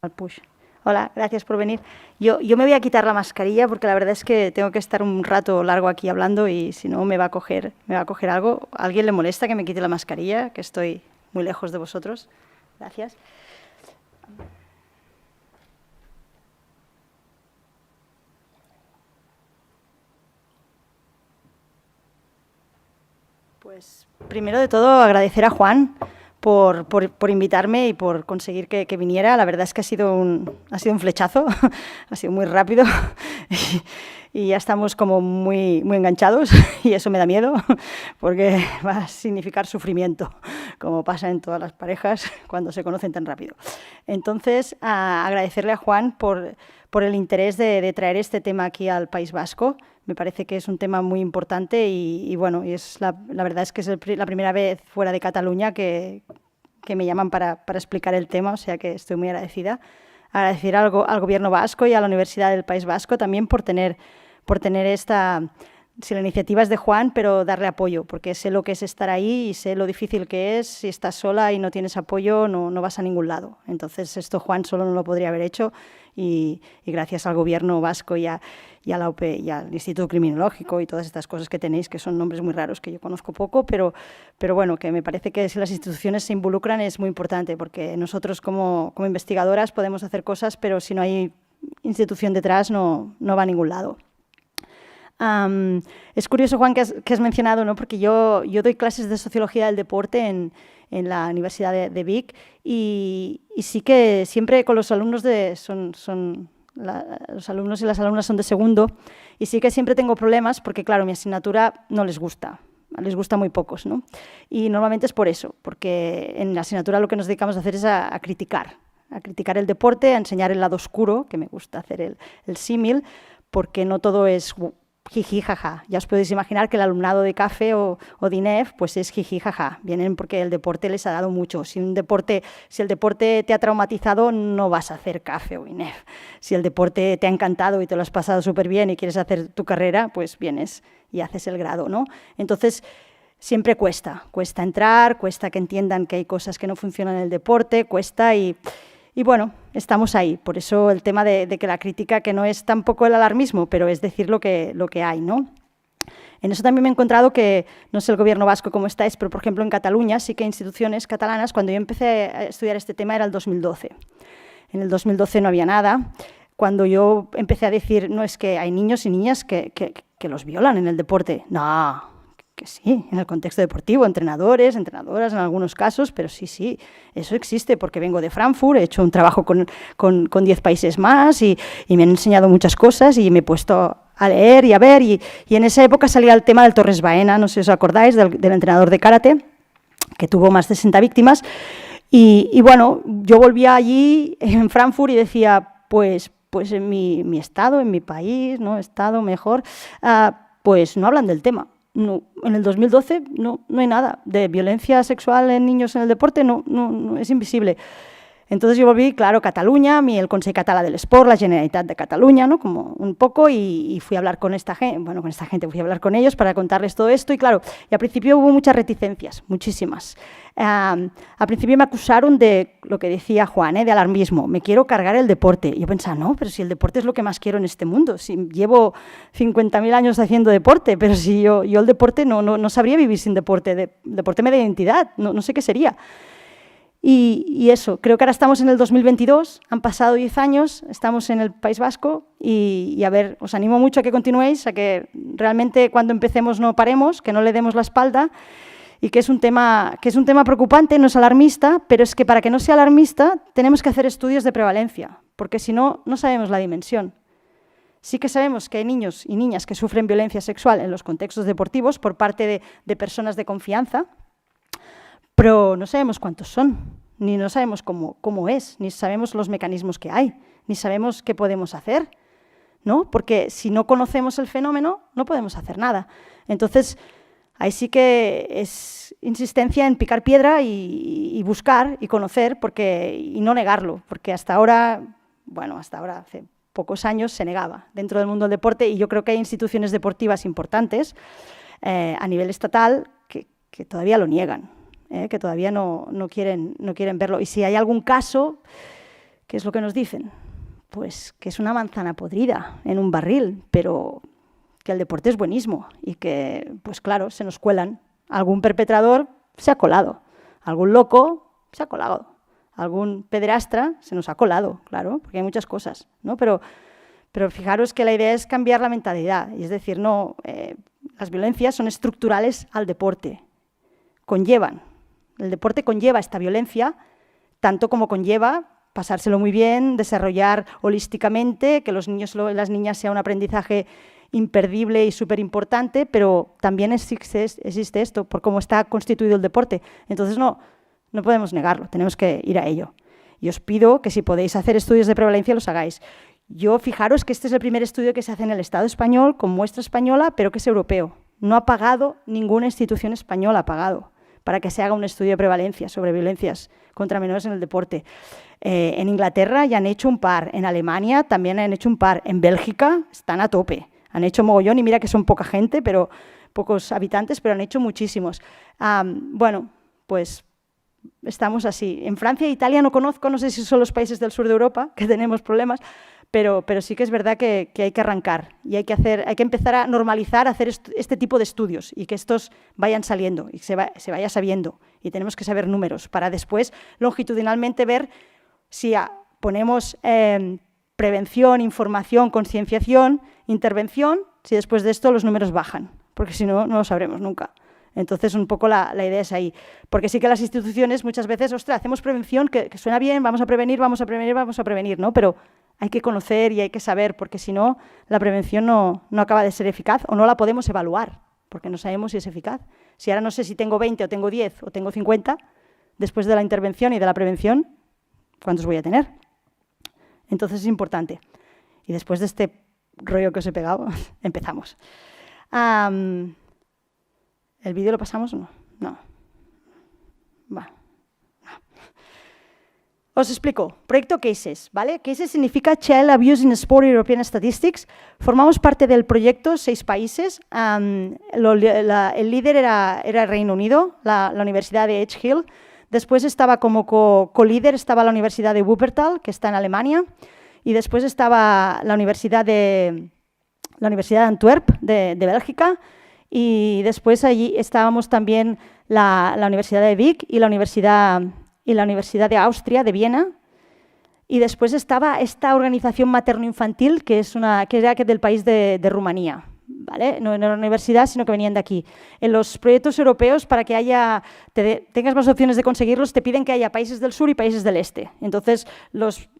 Al push. Hola, gracias por venir. Yo me voy a quitar la mascarilla porque la verdad es que tengo que estar un rato largo aquí hablando y si no me va a coger algo. ¿A alguien le molesta que me quite la mascarilla? Que estoy muy lejos de vosotros. Gracias. Pues primero de todo agradecer a Juan por invitarme y por conseguir que viniera. La verdad es que ha sido un flechazo, ha sido muy rápido y ya estamos como muy enganchados y eso me da miedo porque va a significar sufrimiento, como pasa en todas las parejas cuando se conocen tan rápido. Entonces, agradecerle a Juan por el interés de traer este tema aquí al País Vasco. Me parece que es un tema muy importante y bueno, y es la verdad es que es la primera vez fuera de Cataluña que me llaman para explicar el tema, o sea que estoy muy agradecida. Agradecer al Gobierno vasco y a la Universidad del País Vasco también por tener esta... Si la iniciativa es de Juan, pero darle apoyo, porque sé lo que es estar ahí y sé lo difícil que es. Si estás sola y no tienes apoyo, no vas a ningún lado. Entonces, esto Juan solo no lo podría haber hecho y gracias al Gobierno vasco y a la UP y al Instituto Criminológico y todas estas cosas que tenéis, que son nombres muy raros que yo conozco poco, pero bueno, que me parece que si las instituciones se involucran es muy importante, porque nosotros como investigadoras podemos hacer cosas, pero si no hay institución detrás no va a ningún lado. Es curioso, Juan, que has mencionado, ¿no? Porque yo doy clases de Sociología del Deporte en la Universidad de Vic y sí que siempre con los alumnos los alumnos y las alumnas son de segundo y sí que siempre tengo problemas porque, claro, mi asignatura no les gusta muy pocos, ¿no? Y normalmente es por eso, porque en la asignatura lo que nos dedicamos a hacer es a criticar el deporte, a enseñar el lado oscuro, que me gusta hacer el símil, porque no todo es jiji, jaja. Ya os podéis imaginar que el alumnado de CAFE o de INEF pues es jiji, jaja. Vienen porque el deporte les ha dado mucho. Si el deporte te ha traumatizado, no vas a hacer CAFE o INEF. Si el deporte te ha encantado y te lo has pasado súper bien y quieres hacer tu carrera, pues vienes y haces el grado, ¿no? Entonces, siempre cuesta entrar, cuesta que entiendan que hay cosas que no funcionan en el deporte, cuesta y bueno, estamos ahí. Por eso el tema de que la crítica, que no es tampoco el alarmismo, pero es decir lo que hay, ¿no? En eso también me he encontrado que, no sé el Gobierno vasco cómo estáis, pero por ejemplo en Cataluña sí que hay instituciones catalanas. Cuando yo empecé a estudiar este tema era el 2012. En el 2012 no había nada. Cuando yo empecé a decir, no, es que hay niños y niñas que los violan en el deporte. No, que sí, en el contexto deportivo, entrenadores, entrenadoras en algunos casos, pero sí, eso existe porque vengo de Frankfurt, he hecho un trabajo con 10 países más y me han enseñado muchas cosas y me he puesto a leer y a ver y en esa época salía el tema del Torres Baena, no sé si os acordáis, del entrenador de karate, que tuvo más de 60 víctimas y bueno, yo volvía allí en Frankfurt y decía, pues en mi estado, en mi país, ¿no? Estado mejor, pues no hablan del tema. No, en el 2012 no hay nada de violencia sexual en niños en el deporte, no es invisible. Entonces yo volví, claro, a Cataluña, el Consell Català de l'Esport, la Generalitat de Cataluña, ¿no? Como un poco, y fui a hablar con esta gente, fui a hablar con ellos para contarles todo esto, y claro, y al principio hubo muchas reticencias, muchísimas. Al principio me acusaron de lo que decía Juan, de alarmismo, me quiero cargar el deporte. Y yo pensaba, no, pero si el deporte es lo que más quiero en este mundo, si llevo 50.000 años haciendo deporte, pero si yo el deporte no sabría vivir sin deporte, deporte me da identidad, no sé qué sería. Y eso, creo que ahora estamos en el 2022, han pasado 10 años, estamos en el País Vasco y a ver, os animo mucho a que continuéis, a que realmente cuando empecemos no paremos, que no le demos la espalda y que es un tema preocupante, no es alarmista, pero es que para que no sea alarmista tenemos que hacer estudios de prevalencia, porque si no, no sabemos la dimensión. Sí que sabemos que hay niños y niñas que sufren violencia sexual en los contextos deportivos por parte de personas de confianza, pero no sabemos cuántos son, ni no sabemos cómo es, ni sabemos los mecanismos que hay, ni sabemos qué podemos hacer, ¿no? Porque si no conocemos el fenómeno, no podemos hacer nada. Entonces, ahí sí que es insistencia en picar piedra y buscar y conocer y no negarlo, porque hasta ahora, hace pocos años se negaba dentro del mundo del deporte y yo creo que hay instituciones deportivas importantes a nivel estatal que todavía lo niegan. Que todavía no quieren verlo. Y si hay algún caso ¿Qué es lo que nos dicen? Pues que es una manzana podrida en un barril, pero que el deporte es buenísimo y que, pues claro, se nos cuelan. Algún perpetrador se ha colado, algún loco se ha colado, algún pederastra se nos ha colado, claro, porque hay muchas cosas, ¿no? Pero fijaros que la idea es cambiar la mentalidad, y es decir, no, las violencias son estructurales al deporte, el deporte conlleva esta violencia, tanto como conlleva pasárselo muy bien, desarrollar holísticamente, que los niños y las niñas sea un aprendizaje imperdible y súper importante, pero también existe esto por cómo está constituido el deporte. Entonces no podemos negarlo, tenemos que ir a ello. Y os pido que si podéis hacer estudios de prevalencia los hagáis. Yo fijaros que este es el primer estudio que se hace en el Estado español con muestra española, pero que es europeo. No ha pagado ninguna institución española, ha pagado para que se haga un estudio de prevalencia sobre violencias contra menores en el deporte. En Inglaterra ya han hecho un par, en Alemania también han hecho un par, en Bélgica están a tope, han hecho mogollón y mira que son poca gente, pero pocos habitantes, pero han hecho muchísimos. Bueno, pues estamos así. En Francia e Italia no conozco, no sé si son los países del sur de Europa que tenemos problemas, pero sí que es verdad que hay que arrancar y hay que empezar a normalizar hacer este tipo de estudios y que estos vayan saliendo y se vaya sabiendo, y tenemos que saber números para después longitudinalmente ver si ponemos prevención, información, concienciación, intervención, si después de esto los números bajan, porque si no, no lo sabremos nunca. Entonces, un poco la idea es ahí. Porque sí que las instituciones muchas veces, ostras, hacemos prevención, que suena bien, vamos a prevenir, ¿no? Pero hay que conocer y hay que saber, porque si no, la prevención no acaba de ser eficaz o no la podemos evaluar, porque no sabemos si es eficaz. Si ahora no sé si tengo 20 o tengo 10 o tengo 50, después de la intervención y de la prevención, ¿cuántos voy a tener? Entonces es importante. Y después de este rollo que os he pegado, empezamos. ¿El vídeo lo pasamos o no? No. Va. Os explico. Proyecto CASES, ¿vale? CASES significa Child Abuse in Sport European Statistics. Formamos parte del proyecto 6 países. El líder era Reino Unido, la Universidad de Edge Hill. Después estaba como co-líder, estaba la Universidad de Wuppertal, que está en Alemania. Y después estaba la Universidad de Antwerp, de Bélgica. Y después allí estábamos también la Universidad de Vic y la Universidad de Austria, de Viena. Y después estaba esta organización materno-infantil, que era del país de Rumanía, ¿vale? No en la universidad, sino que venían de aquí. En los proyectos europeos, para que tengas más opciones de conseguirlos, te piden que haya países del sur y países del este. Entonces,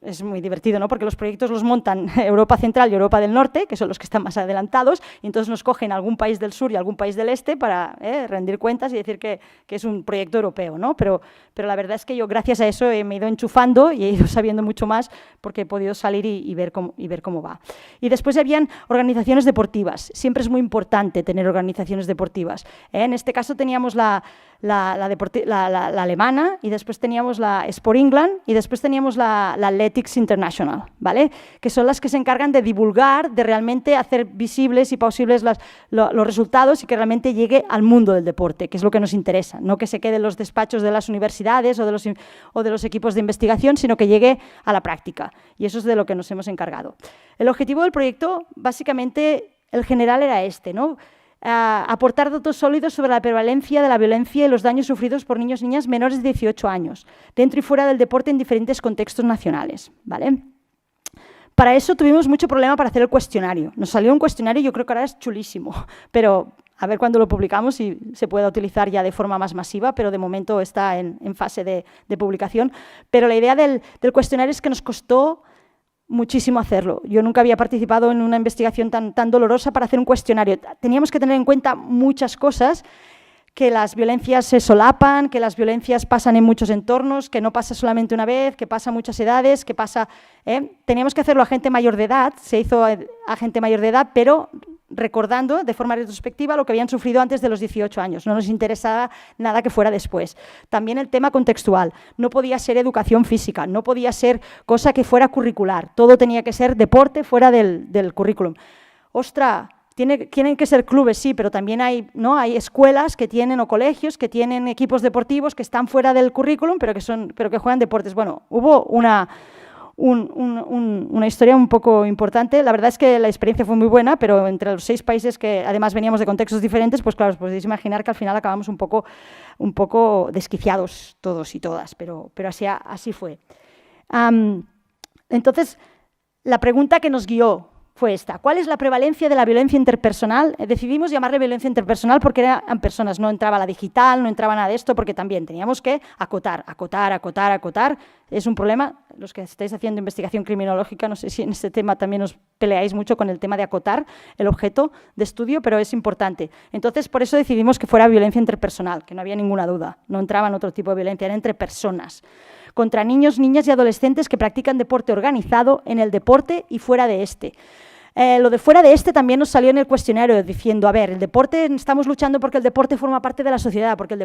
es muy divertido, ¿no? Porque los proyectos los montan Europa Central y Europa del Norte, que son los que están más adelantados, y entonces nos cogen algún país del sur y algún país del este para rendir cuentas y decir que es un proyecto europeo, ¿no? Pero la verdad es que yo, gracias a eso, me he ido enchufando y he ido sabiendo mucho más porque he podido salir y ver cómo va. Y después habían organizaciones deportivas. Siempre es muy importante tener organizaciones deportivas. En este caso teníamos la alemana, y después teníamos la Sport England, y después teníamos la Athletics International, ¿vale? Que son las que se encargan de divulgar, de realmente hacer visibles y posibles los resultados y que realmente llegue al mundo del deporte, que es lo que nos interesa, no que se quede en los despachos de las universidades o de los equipos de investigación, sino que llegue a la práctica, y eso es de lo que nos hemos encargado. El objetivo del proyecto, básicamente, el general era este, ¿no? Aportar datos sólidos sobre la prevalencia de la violencia y los daños sufridos por niños y niñas menores de 18 años, dentro y fuera del deporte en diferentes contextos nacionales, ¿vale? Para eso tuvimos mucho problema para hacer el cuestionario. Nos salió un cuestionario, yo creo que ahora es chulísimo, pero a ver cuándo lo publicamos y se pueda utilizar ya de forma más masiva, pero de momento está en fase de publicación. Pero la idea del cuestionario es que nos costó muchísimo hacerlo. Yo nunca había participado en una investigación tan dolorosa para hacer un cuestionario. Teníamos que tener en cuenta muchas cosas, que las violencias se solapan, que las violencias pasan en muchos entornos, que no pasa solamente una vez, que pasa a muchas edades, que pasa... Teníamos que hacerlo a gente mayor de edad, se hizo a gente mayor de edad, pero recordando de forma retrospectiva lo que habían sufrido antes de los 18 años. No nos interesaba nada que fuera después. También el tema contextual. No podía ser educación física, no podía ser cosa que fuera curricular. Todo tenía que ser deporte fuera del currículum. ¡Ostras! Tienen que ser clubes, sí, pero también hay escuelas que tienen, o colegios que tienen equipos deportivos que están fuera del currículum, pero que juegan deportes. Bueno, hubo una historia un poco importante. La verdad es que la experiencia fue muy buena, pero entre los 6 países que además veníamos de contextos diferentes, pues claro, os podéis imaginar que al final acabamos un poco desquiciados todos y todas, pero así fue. Entonces, la pregunta que nos guió fue esta: ¿cuál es la prevalencia de la violencia interpersonal? Decidimos llamarle violencia interpersonal porque eran personas, no entraba la digital, no entraba nada de esto, porque también teníamos que acotar. Es un problema, los que estáis haciendo investigación criminológica, no sé si en este tema también os peleáis mucho con el tema de acotar el objeto de estudio, pero es importante. Entonces, por eso decidimos que fuera violencia interpersonal, que no había ninguna duda, no entraba en otro tipo de violencia, era entre personas, contra niños, niñas y adolescentes que practican deporte organizado en el deporte y fuera de este. Lo de fuera de este también nos salió en el cuestionario diciendo, a ver, el deporte, estamos luchando porque el deporte forma parte de la sociedad, porque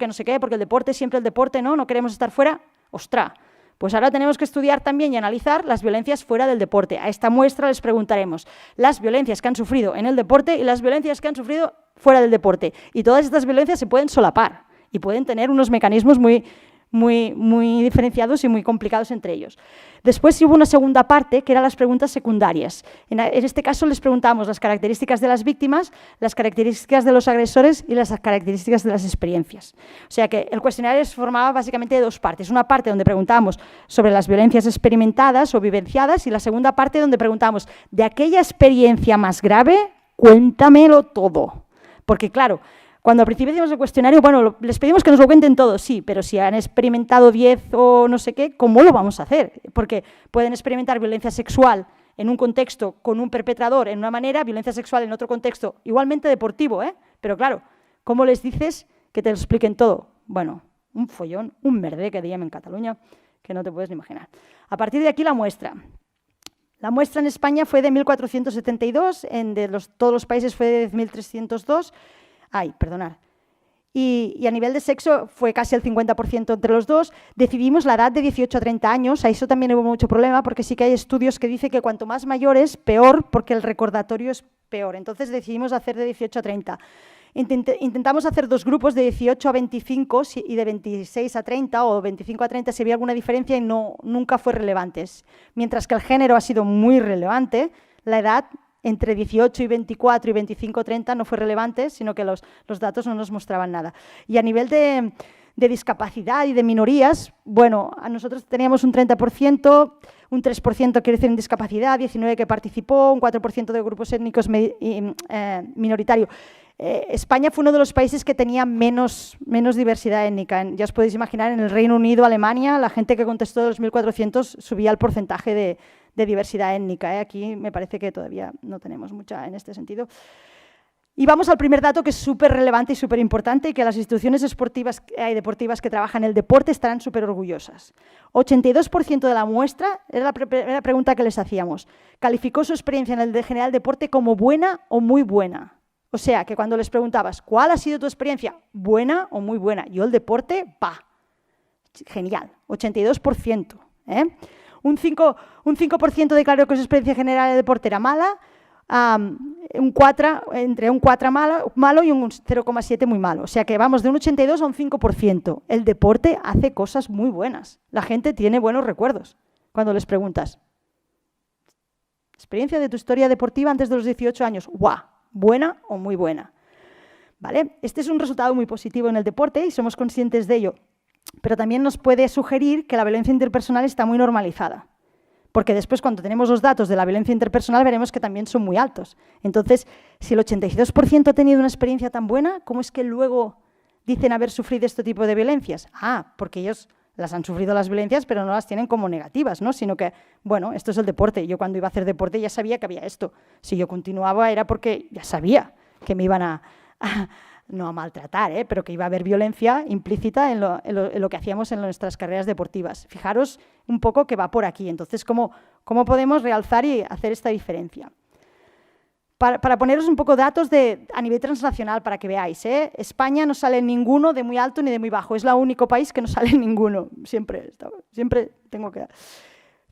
no sé qué, porque el deporte, siempre el deporte, no queremos estar fuera. ¡Ostras! Pues ahora tenemos que estudiar también y analizar las violencias fuera del deporte. A esta muestra les preguntaremos las violencias que han sufrido en el deporte y las violencias que han sufrido fuera del deporte. Y todas estas violencias se pueden solapar y pueden tener unos mecanismos muy diferenciados y muy complicados entre ellos. Después hubo una segunda parte, que eran las preguntas secundarias. En este caso les preguntamos las características de las víctimas, las características de los agresores y las características de las experiencias. O sea que el cuestionario se formaba básicamente de 2 partes. Una parte donde preguntábamos sobre las violencias experimentadas o vivenciadas y la segunda parte donde preguntamos de aquella experiencia más grave, cuéntamelo todo. Porque claro, cuando al principio hicimos el cuestionario, bueno, les pedimos que nos lo cuenten todo, sí, pero si han experimentado 10 o no sé qué, ¿cómo lo vamos a hacer? Porque pueden experimentar violencia sexual en un contexto con un perpetrador en una manera, violencia sexual en otro contexto, igualmente deportivo, pero claro, ¿cómo les dices que te lo expliquen todo? Bueno, un follón, un merder que diem en Cataluña, que no te puedes ni imaginar. A partir de aquí la muestra. La muestra en España fue de 1.472, todos los países fue de 10.302. Y a nivel de sexo fue casi el 50% entre los dos. Decidimos la edad de 18 a 30 años, a eso también hubo mucho problema porque sí que hay estudios que dicen que cuanto más mayores, peor, porque el recordatorio es peor. Entonces decidimos hacer de 18 a 30. Intentamos hacer 2 grupos de 18 a 25 y de 26 a 30 o 25 a 30 si había alguna diferencia y nunca fue relevante. Mientras que el género ha sido muy relevante, la edad entre 18 y 24 y 25 a 30 no fue relevante, sino que los datos no nos mostraban nada. Y a nivel de discapacidad y de minorías, bueno, a nosotros teníamos un 30%, un 3% quiere decir en discapacidad, 19% que participó, un 4% de grupos étnicos minoritario. España fue uno de los países que tenía menos diversidad étnica. Ya os podéis imaginar, en el Reino Unido, Alemania, la gente que contestó de los 1.400 subía el porcentaje de diversidad étnica. Aquí me parece que todavía no tenemos mucha en este sentido. Y vamos al primer dato que es súper relevante y súper importante y que las instituciones deportivas que trabajan en el deporte estarán súper orgullosas. 82% de la muestra, era la primera pregunta que les hacíamos, calificó su experiencia en el general deporte como buena o muy buena. O sea, que cuando les preguntabas, ¿cuál ha sido tu experiencia? ¿Buena o muy buena? Yo el deporte, genial, 82%. Un 5% declaró que su experiencia general de deporte era mala, entre un 4 malo y un 0,7 muy malo. O sea que vamos de un 82 a un 5%. El deporte hace cosas muy buenas. La gente tiene buenos recuerdos cuando les preguntas. ¿Experiencia de tu historia deportiva antes de los 18 años? ¡Guau! ¿Buena o muy buena? ¿Vale? Este es un resultado muy positivo en el deporte y somos conscientes de ello, pero también nos puede sugerir que la violencia interpersonal está muy normalizada, porque después cuando tenemos los datos de la violencia interpersonal veremos que también son muy altos. Entonces, si el 82% ha tenido una experiencia tan buena, ¿cómo es que luego dicen haber sufrido este tipo de violencias? Porque ellos las han sufrido las violencias, pero no las tienen como negativas, ¿no? Sino que, bueno, esto es el deporte. Yo cuando iba a hacer deporte ya sabía que había esto. Si yo continuaba era porque ya sabía que me iban no a maltratar, pero que iba a haber violencia implícita en lo que hacíamos en nuestras carreras deportivas. Fijaros un poco que va por aquí. Entonces, ¿cómo podemos realzar y hacer esta diferencia? Para poneros un poco datos a nivel transnacional para que veáis, España no sale ninguno de muy alto ni de muy bajo, es el único país que no sale ninguno, siempre tengo que...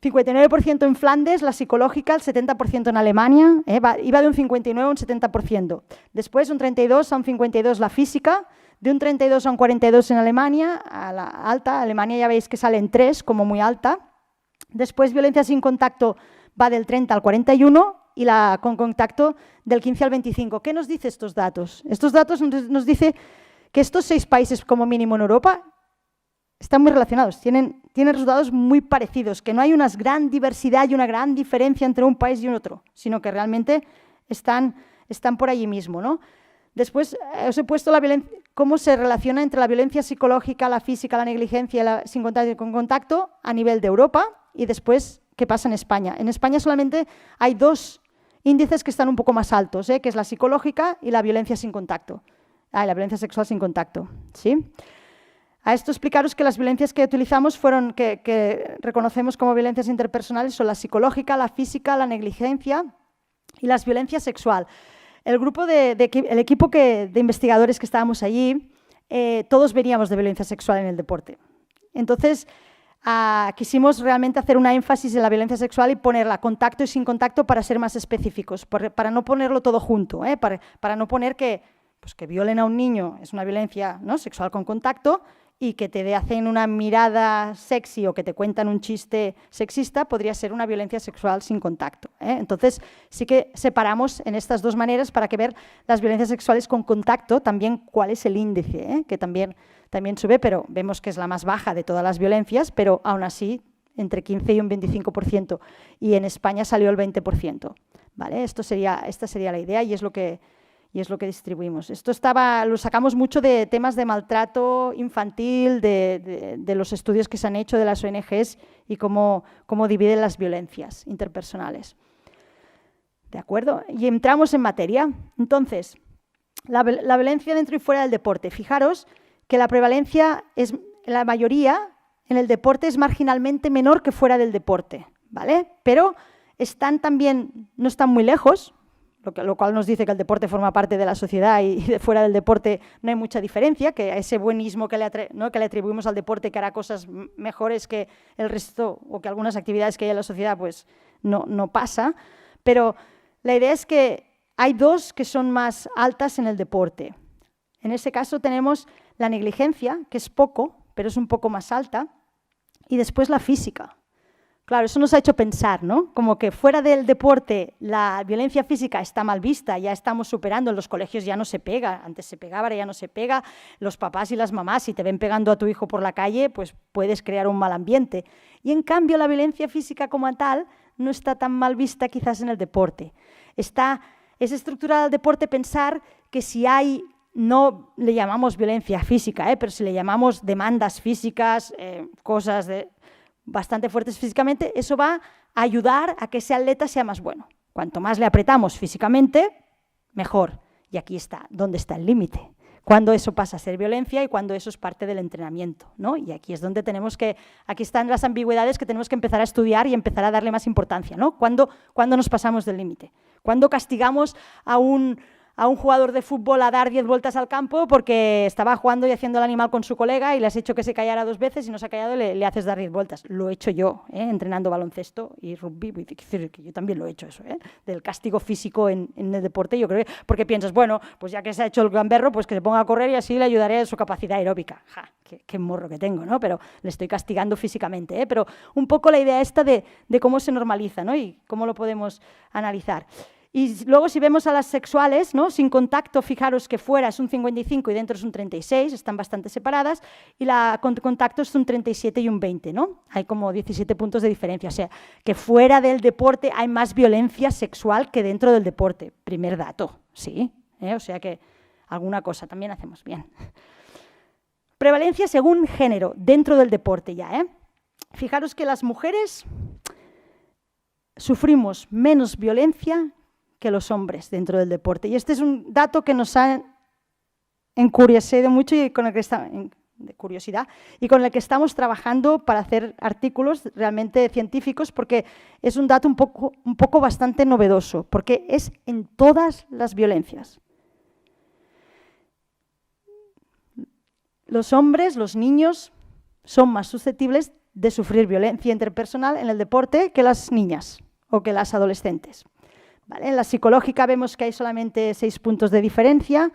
59% en Flandes, la psicológica, el 70% en Alemania, iba de un 59 a un 70%. Después un 32 a un 52 la física, de un 32 a un 42 en Alemania, a la alta, Alemania ya veis que sale en 3 como muy alta, Después, violencia sin contacto va del 30 al 41 y la con contacto del 15 al 25. ¿Qué nos dice estos datos? Estos datos nos dicen que estos 6 países como mínimo en Europa están muy relacionados, tienen resultados muy parecidos, que no hay una gran diversidad y una gran diferencia entre un país y un otro, sino que realmente están por allí mismo, ¿no? Después os he puesto cómo se relaciona entre la violencia psicológica, la física, la negligencia y la sin contacto y con contacto a nivel de Europa y después qué pasa en España. En España solamente hay 2 índices que están un poco más altos, que es la psicológica y la violencia sin contacto. La violencia sexual sin contacto, ¿sí? A esto explicaros que las violencias que utilizamos que reconocemos como violencias interpersonales son la psicológica, la física, la negligencia y la violencia sexual. El equipo de investigadores que estábamos allí, todos veníamos de violencia sexual en el deporte. Entonces, quisimos realmente hacer una énfasis en la violencia sexual y ponerla contacto y sin contacto para ser más específicos, para no ponerlo todo junto, para no poner que violen a un niño es una violencia, ¿no?, sexual con contacto, y que te hacen una mirada sexy o que te cuentan un chiste sexista podría ser una violencia sexual sin contacto. Entonces, sí que separamos en estas 2 maneras para que ver las violencias sexuales con contacto, también cuál es el índice, que también sube, pero vemos que es la más baja de todas las violencias, pero aún así entre 15 y un 25%, y en España salió el 20%. ¿Vale? Esta sería la idea y es lo que distribuimos. Esto lo sacamos mucho de temas de maltrato infantil, de los estudios que se han hecho de las ONGs y cómo dividen las violencias interpersonales. ¿De acuerdo? Y entramos en materia. Entonces, la violencia dentro y fuera del deporte. Fijaros que la prevalencia la mayoría en el deporte es marginalmente menor que fuera del deporte, ¿vale? Pero no están muy lejos, lo cual nos dice que el deporte forma parte de la sociedad y de fuera del deporte no hay mucha diferencia, que a ese buenismo que le atribuimos al deporte que hará cosas mejores que el resto o que algunas actividades que hay en la sociedad, pues no pasa. Pero la idea es que hay 2 que son más altas en el deporte. En ese caso tenemos la negligencia, que es poco, pero es un poco más alta, y después la física. Claro, eso nos ha hecho pensar, ¿no? Como que fuera del deporte la violencia física está mal vista, ya estamos superando, en los colegios ya no se pega, antes se pegaba, ahora ya no se pega, los papás y las mamás, si te ven pegando a tu hijo por la calle, pues puedes crear un mal ambiente. Y en cambio la violencia física como tal no está tan mal vista quizás en el deporte. Es estructural al deporte pensar que si hay, no le llamamos violencia física, pero si le llamamos demandas físicas, cosas bastante fuertes físicamente, eso va a ayudar a que ese atleta sea más bueno. Cuanto más le apretamos físicamente, mejor. Y aquí está, ¿dónde está el límite? Cuando eso pasa a ser violencia y cuando eso es parte del entrenamiento, ¿no? Y aquí es donde aquí están las ambigüedades que tenemos que empezar a estudiar y empezar a darle más importancia, ¿no? ¿Cuándo nos pasamos del límite? ¿Cuándo castigamos a un jugador de fútbol a dar 10 vueltas al campo porque estaba jugando y haciendo el animal con su colega y le has hecho que se callara 2 veces y no se ha callado y le haces dar 10 vueltas? Lo he hecho yo, entrenando baloncesto y rugby, que yo también lo he hecho eso, del castigo físico en el deporte. Yo creo porque piensas, bueno, pues ya que se ha hecho el gamberro, pues que se ponga a correr y así le ayudaré a su capacidad aeróbica. Qué morro que tengo, ¿no? Pero le estoy castigando físicamente, Pero un poco la idea esta de cómo se normaliza, ¿no? Y cómo lo podemos analizar. Y luego si vemos a las sexuales, ¿no?, sin contacto, fijaros que fuera es un 55 y dentro es un 36, están bastante separadas, y la con contacto es un 37 y un 20, ¿no? Hay como 17 puntos de diferencia, o sea, que fuera del deporte hay más violencia sexual que dentro del deporte. Primer dato, ¿sí? O sea que alguna cosa también hacemos bien. Prevalencia según género, dentro del deporte ya, Fijaros que las mujeres sufrimos menos violencia que los hombres dentro del deporte. Y este es un dato que nos ha encuriosado mucho y con el que estamos trabajando para hacer artículos realmente científicos, porque es un dato un poco bastante novedoso, porque es en todas las violencias. Los hombres, los niños, son más susceptibles de sufrir violencia interpersonal en el deporte que las niñas o que las adolescentes. ¿Vale? En la psicológica vemos que hay solamente 6 puntos de diferencia,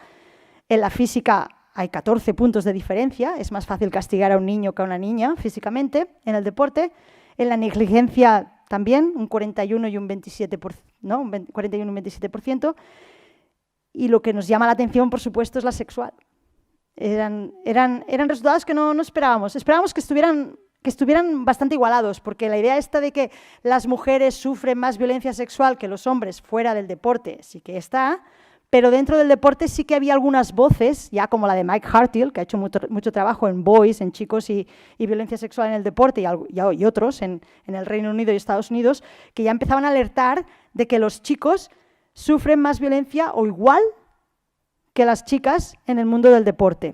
en la física hay 14 puntos de diferencia, es más fácil castigar a un niño que a una niña físicamente, en el deporte. En la negligencia también, un 41 y un 27%, ¿no? Un 41 y un 27%. Y lo que nos llama la atención, por supuesto, es la sexual. Eran resultados que no esperábamos. Esperábamos que estuvieran bastante igualados, porque la idea esta de que las mujeres sufren más violencia sexual que los hombres fuera del deporte sí que está, pero dentro del deporte sí que había algunas voces, ya como la de Mike Hartill, que ha hecho mucho trabajo en boys, en chicos y violencia sexual en el deporte, y otros en el Reino Unido y Estados Unidos, que ya empezaban a alertar de que los chicos sufren más violencia o igual que las chicas en el mundo del deporte.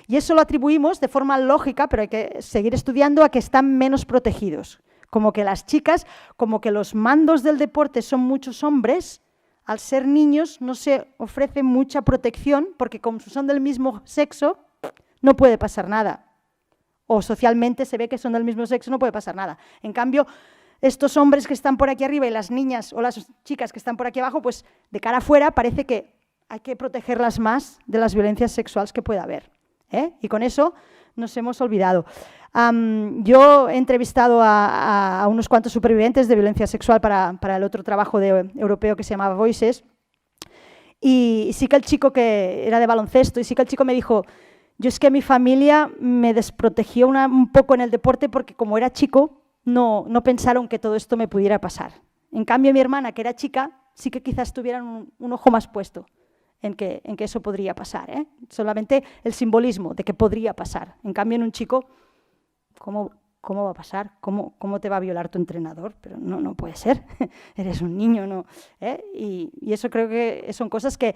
Y eso lo atribuimos de forma lógica, pero hay que seguir estudiando, a que están menos protegidos. Como que las chicas, como que los mandos del deporte son muchos hombres, al ser niños no se ofrece mucha protección, porque como son del mismo sexo, no puede pasar nada. O socialmente se ve que son del mismo sexo, no puede pasar nada. En cambio, estos hombres que están por aquí arriba y las niñas o las chicas que están por aquí abajo, pues de cara afuera parece que hay que protegerlas más de las violencias sexuales que pueda haber. Y con eso nos hemos olvidado. Yo he entrevistado a unos cuantos supervivientes de violencia sexual para el otro trabajo europeo que se llamaba Voices, y sí que el chico, que era de baloncesto, y sí que el chico me dijo: yo es que mi familia me desprotegió un poco en el deporte porque como era chico no pensaron que todo esto me pudiera pasar. En cambio mi hermana, que era chica, sí que quizás tuvieran un ojo más puesto en que eso podría pasar. Solamente el simbolismo de que podría pasar. En cambio, en un chico, ¿cómo va a pasar? ¿Cómo te va a violar tu entrenador? Pero no puede ser, eres un niño, ¿no? Y eso creo que son cosas que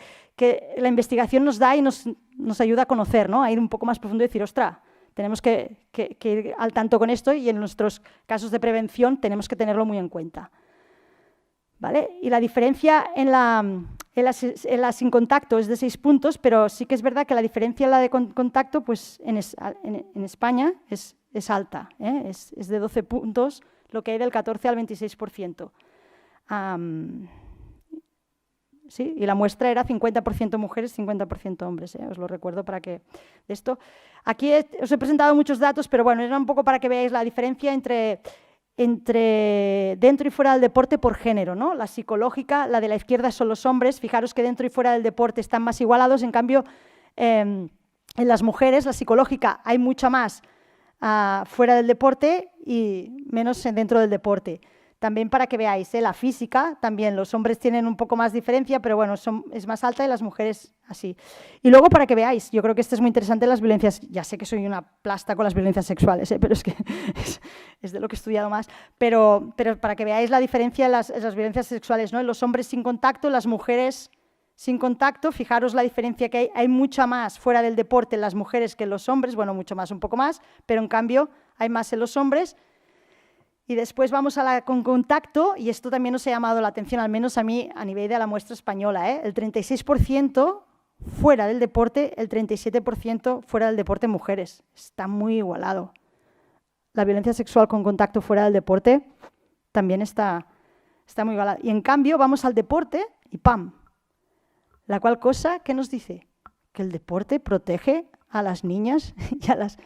la investigación nos da y nos ayuda a conocer, ¿no? A ir un poco más profundo y decir, ostras, tenemos que ir al tanto con esto, y en nuestros casos de prevención tenemos que tenerlo muy en cuenta. ¿Vale? Y la diferencia en la sin contacto es de 6 puntos, pero sí que es verdad que la diferencia en la de contacto, pues en España es alta, es de 12 puntos, lo que hay del 14 al 26%. Sí, y la muestra era 50% mujeres, 50% hombres, os lo recuerdo para que de esto. Aquí os he presentado muchos datos, pero bueno, era un poco para que veáis la diferencia entre dentro y fuera del deporte por género, ¿no? La psicológica, la de la izquierda son los hombres. Fijaros que dentro y fuera del deporte están más igualados. En cambio, en las mujeres, la psicológica, hay mucha más fuera del deporte y menos dentro del deporte. También para que veáis, la física, también los hombres tienen un poco más diferencia, pero bueno, es más alta, y las mujeres así. Y luego para que veáis, yo creo que esto es muy interesante, las violencias, ya sé que soy una plasta con las violencias sexuales, pero es que es de lo que he estudiado más, pero para que veáis la diferencia en las violencias sexuales, ¿no? En los hombres sin contacto, las mujeres sin contacto, fijaros la diferencia que hay mucha más fuera del deporte en las mujeres que en los hombres, bueno, mucho más, un poco más, pero en cambio hay más en los hombres. Y después vamos a la con contacto, y esto también nos ha llamado la atención, al menos a mí, a nivel de la muestra española. El 36% fuera del deporte, el 37% fuera del deporte mujeres. Está muy igualado. La violencia sexual con contacto fuera del deporte también está muy igualada. Y en cambio vamos al deporte y ¡pam! La cual cosa, ¿qué nos dice? Que el deporte protege a las niñas y a las...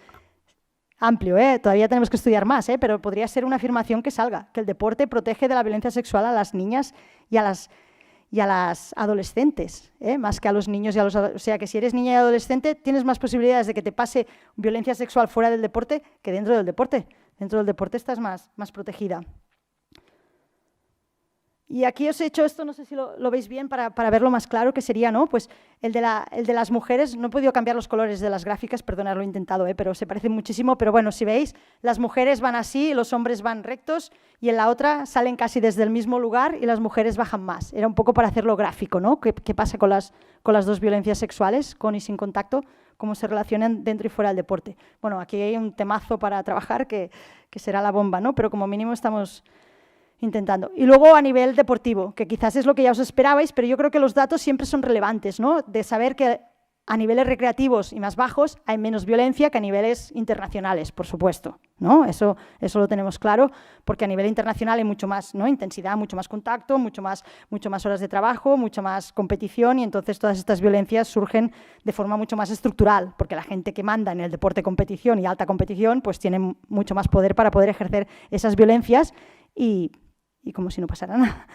Amplio, todavía tenemos que estudiar más, pero podría ser una afirmación que salga, que el deporte protege de la violencia sexual a las niñas y a las adolescentes, más que a los niños y a los adolescentes. O sea, que si eres niña y adolescente tienes más posibilidades de que te pase violencia sexual fuera del deporte que dentro del deporte. Dentro del deporte estás más protegida. Y aquí os he hecho esto, no sé si lo veis bien, para verlo más claro, que sería, ¿no? Pues el de las mujeres. No he podido cambiar los colores de las gráficas, perdonad, lo he intentado, pero se parecen muchísimo. Pero bueno, si veis, las mujeres van así, los hombres van rectos, y en la otra salen casi desde el mismo lugar y las mujeres bajan más. Era un poco para hacerlo gráfico, ¿no? ¿Qué pasa con las dos violencias sexuales, con y sin contacto? Cómo se relacionan dentro y fuera del deporte. Bueno, aquí hay un temazo para trabajar que será la bomba, ¿no? Pero como mínimo estamos intentando. Y luego a nivel deportivo, que quizás es lo que ya os esperabais, pero yo creo que los datos siempre son relevantes, ¿no? De saber que a niveles recreativos y más bajos hay menos violencia que a niveles internacionales, por supuesto. ¿no? Eso lo tenemos claro, porque a nivel internacional hay mucho más, ¿no? Intensidad, mucho más contacto, mucho más horas de trabajo, mucha más competición, y entonces todas estas violencias surgen de forma mucho más estructural, porque la gente que manda en el deporte competición y alta competición pues tiene mucho más poder para poder ejercer esas violencias y como si no pasara nada.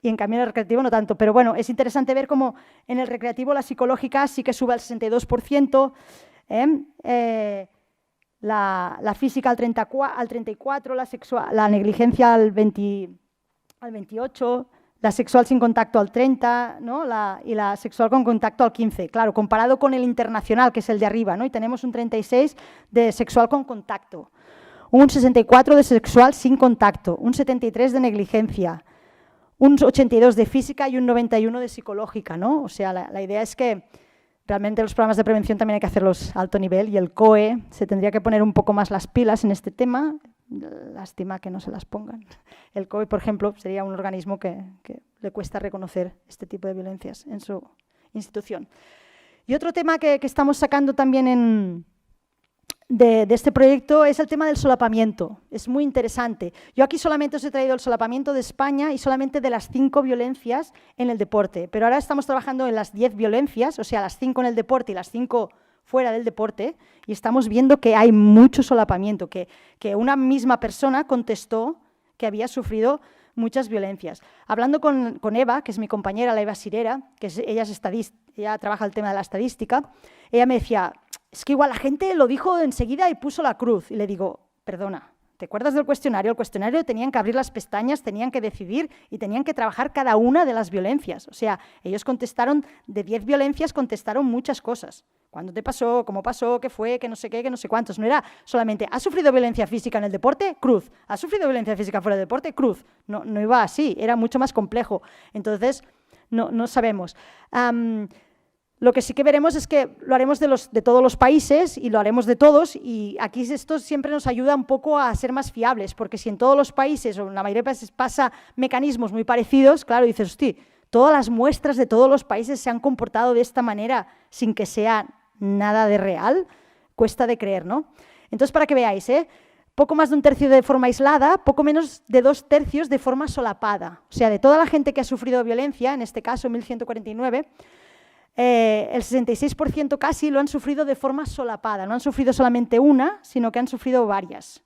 Y en cambio en el recreativo no tanto. Pero bueno, es interesante ver cómo en el recreativo la psicológica sí que sube al 62%, la física al 34%, la negligencia al 28%, la sexual sin contacto al 30%, ¿no? y la sexual con contacto al 15%. Claro, comparado con el internacional, que es el de arriba, ¿no? Y tenemos un 36% de sexual con contacto, un 64% de sexual sin contacto, un 73% de negligencia, un 82% de física y un 91% de psicológica, ¿no? O sea, la idea es que realmente los programas de prevención también hay que hacerlos a alto nivel, y el COE se tendría que poner un poco más las pilas en este tema. Lástima que no se las pongan. El COE, por ejemplo, sería un organismo que le cuesta reconocer este tipo de violencias en su institución. Y otro tema que estamos sacando también de este proyecto es el tema del solapamiento. Es muy interesante. Yo aquí solamente os he traído el solapamiento de España y solamente de las 5 violencias en el deporte, pero ahora estamos trabajando en las 10 violencias, o sea, las 5 en el deporte y las 5 fuera del deporte, y estamos viendo que hay mucho solapamiento, que una misma persona contestó que había sufrido muchas violencias. Hablando con Eva, que es mi compañera, la Eva Sirera, que ella trabaja el tema de la estadística, ella me decía, es que igual la gente lo dijo enseguida y puso la cruz. Y le digo, perdona, ¿te acuerdas del cuestionario? El cuestionario tenían que abrir las pestañas, tenían que decidir y tenían que trabajar cada una de las violencias. O sea, ellos contestaron, de 10 violencias, contestaron muchas cosas. ¿Cuándo te pasó? ¿Cómo pasó? ¿Qué fue? ¿Qué no sé qué? ¿Qué no sé cuántos? No era solamente, ¿has sufrido violencia física en el deporte? Cruz. ¿Has sufrido violencia física fuera del deporte? Cruz. No iba así, era mucho más complejo. Entonces, no sabemos. Lo que sí que veremos es que lo haremos de todos los países y lo haremos de todos, y aquí esto siempre nos ayuda un poco a ser más fiables, porque si en todos los países o en la mayoría de países pasa mecanismos muy parecidos, claro, dices, hostia, todas las muestras de todos los países se han comportado de esta manera sin que sea nada de real, cuesta de creer, ¿no? Entonces, para que veáis, poco más de 1/3 de forma aislada, poco menos de 2/3 de forma solapada. O sea, de toda la gente que ha sufrido violencia, en este caso 1.149, el 66% casi lo han sufrido de forma solapada. No han sufrido solamente una, sino que han sufrido varias.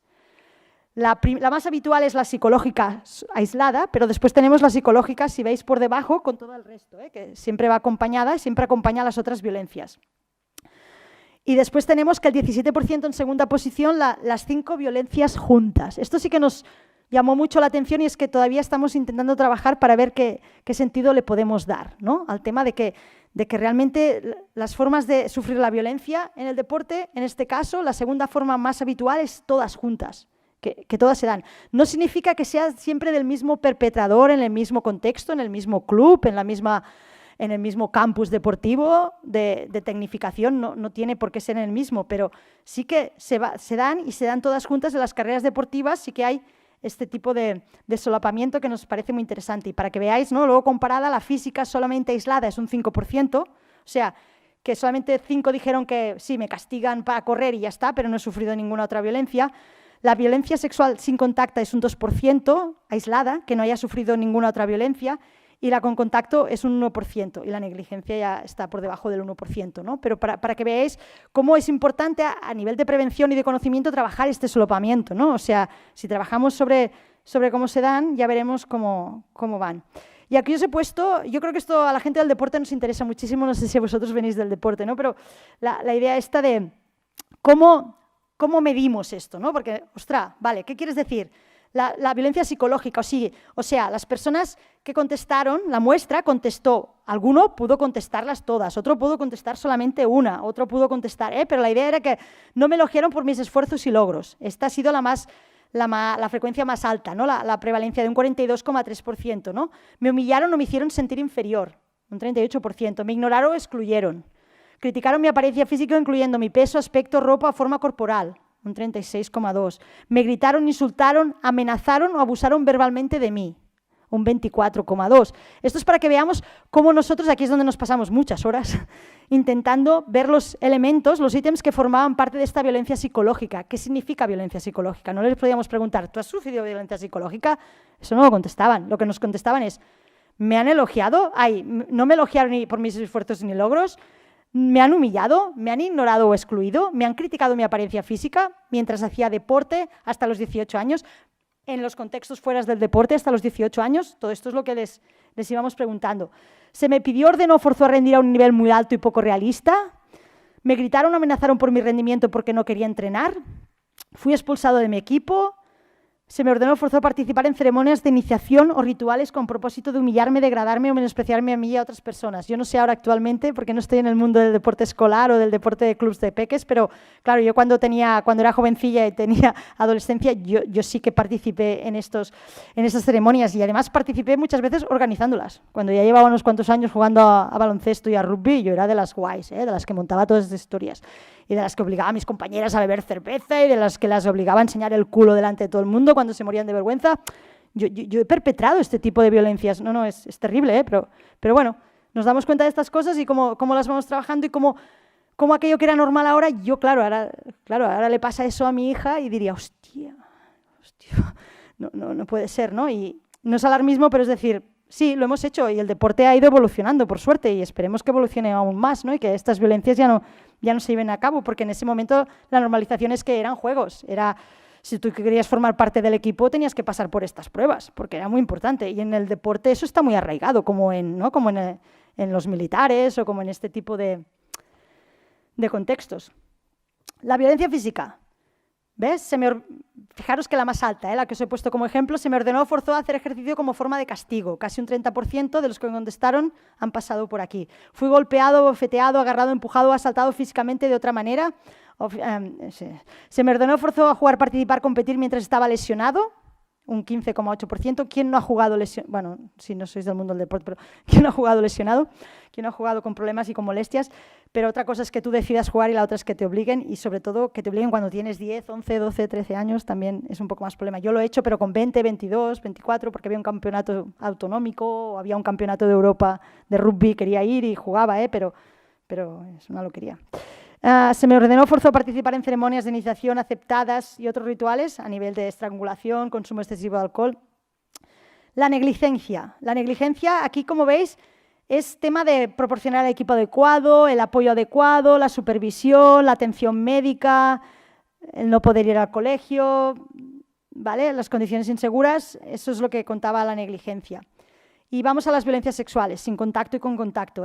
La más habitual es la psicológica aislada, pero después tenemos la psicológica, si veis por debajo, con todo el resto, que siempre va acompañada y siempre acompaña a las otras violencias. Y después tenemos que el 17% en segunda posición, las 5 violencias juntas. Esto sí que nos llamó mucho la atención, y es que todavía estamos intentando trabajar para ver qué sentido le podemos dar, ¿no? Al tema de que realmente las formas de sufrir la violencia en el deporte, en este caso, la segunda forma más habitual es todas juntas, que todas se dan. No significa que sea siempre del mismo perpetrador, en el mismo contexto, en el mismo club, en el mismo campus deportivo de tecnificación, no tiene por qué ser en el mismo, pero sí que se dan todas juntas. En las carreras deportivas sí que hay este tipo de solapamiento que nos parece muy interesante. Y para que veáis, ¿no? Luego comparada, la física solamente aislada es un 5%, o sea, que solamente 5 dijeron que sí, me castigan para correr y ya está, pero no he sufrido ninguna otra violencia. La violencia sexual sin contacto es un 2%, aislada, que no haya sufrido ninguna otra violencia, y la con contacto es un 1%, y la negligencia ya está por debajo del 1%, ¿no? Pero para que veáis cómo es importante a nivel de prevención y de conocimiento trabajar este solapamiento, ¿no? O sea, si trabajamos sobre cómo se dan, ya veremos cómo van. Y aquí os he puesto, yo creo que esto a la gente del deporte nos interesa muchísimo, no sé si vosotros venís del deporte, ¿no? Pero la idea esta de cómo medimos esto, ¿no? Porque, ostras, vale, ¿qué quieres decir? La violencia psicológica, o sea, las personas que contestaron, la muestra contestó, alguno pudo contestarlas todas, otro pudo contestar solamente una, otro pudo contestar, pero la idea era que no me elogiaron por mis esfuerzos y logros. Esta ha sido la frecuencia más alta, ¿no? La prevalencia de un 42,3%, ¿no? Me humillaron o me hicieron sentir inferior, un 38%, me ignoraron o excluyeron. Criticaron mi apariencia física, incluyendo mi peso, aspecto, ropa o forma corporal, un 36,2%. Me gritaron, insultaron, amenazaron o abusaron verbalmente de mí, un 24,2. Esto es para que veamos cómo nosotros, aquí es donde nos pasamos muchas horas, intentando ver los elementos, los ítems que formaban parte de esta violencia psicológica. ¿Qué significa violencia psicológica? No les podíamos preguntar, ¿tú has sufrido violencia psicológica? Eso no lo contestaban. Lo que nos contestaban es, ¿me han elogiado? Ay, no me elogiaron ni por mis esfuerzos ni logros. ¿Me han humillado? ¿Me han ignorado o excluido? ¿Me han criticado mi apariencia física mientras hacía deporte hasta los 18 años? En los contextos fuera del deporte hasta los 18 años, todo esto es lo que les íbamos preguntando. ¿Se me pidió, ordenó o forzó a rendir a un nivel muy alto y poco realista? ¿Me gritaron o amenazaron por mi rendimiento porque no quería entrenar? ¿Fui expulsado de mi equipo? ¿Se me ordenó o forzó a participar en ceremonias de iniciación o rituales con propósito de humillarme, degradarme o menospreciarme a mí y a otras personas? Yo no sé ahora actualmente, porque no estoy en el mundo del deporte escolar o del deporte de clubs de peques, pero claro, yo cuando era jovencilla y tenía adolescencia, yo sí que participé en estas ceremonias y además participé muchas veces organizándolas. Cuando ya llevaba unos cuantos años jugando a baloncesto y a rugby, yo era de las guays, de las que montaba todas estas historias. Y de las que obligaba a mis compañeras a beber cerveza y de las que las obligaba a enseñar el culo delante de todo el mundo cuando se morían de vergüenza. Yo he perpetrado este tipo de violencias. No, es terrible, pero bueno, nos damos cuenta de estas cosas y cómo las vamos trabajando y cómo aquello que era normal ahora, ahora le pasa eso a mi hija y diría, hostia, no puede ser, ¿no? Y no es alarmismo, pero es decir, sí, lo hemos hecho y el deporte ha ido evolucionando, por suerte, y esperemos que evolucione aún más, ¿no? Y que estas violencias ya no se lleven a cabo, porque en ese momento la normalización es que eran juegos. Si tú querías formar parte del equipo, tenías que pasar por estas pruebas, porque era muy importante. Y en el deporte eso está muy arraigado, como en los militares o como en este tipo de contextos. La violencia física. ¿Ves? Fijaros que la más alta, la que os he puesto como ejemplo, se me ordenó o forzó a hacer ejercicio como forma de castigo. Casi un 30% de los que contestaron han pasado por aquí. Fui golpeado, bofeteado, agarrado, empujado, asaltado físicamente de otra manera. Se me ordenó o forzó a jugar, participar, competir mientras estaba lesionado. Un 15,8%. ¿Quién no ha jugado lesionado? Bueno, si no sois del mundo del deporte, pero ¿quién no ha jugado lesionado? ¿Quién no ha jugado con problemas y con molestias? Pero otra cosa es que tú decidas jugar y la otra es que te obliguen, y sobre todo que te obliguen cuando tienes 10, 11, 12, 13 años, también es un poco más problema. Yo lo he hecho, pero con 20, 22, 24, porque había un campeonato autonómico, o había un campeonato de Europa de rugby, quería ir y jugaba, pero es una loquería. Se me ordenó o forzó a participar en ceremonias de iniciación aceptadas y otros rituales a nivel de estrangulación, consumo excesivo de alcohol. La negligencia. La negligencia, aquí, como veis, es tema de proporcionar el equipo adecuado, el apoyo adecuado, la supervisión, la atención médica, el no poder ir al colegio, ¿vale? Las condiciones inseguras, eso es lo que contaba la negligencia. Y vamos a las violencias sexuales, sin contacto y con contacto,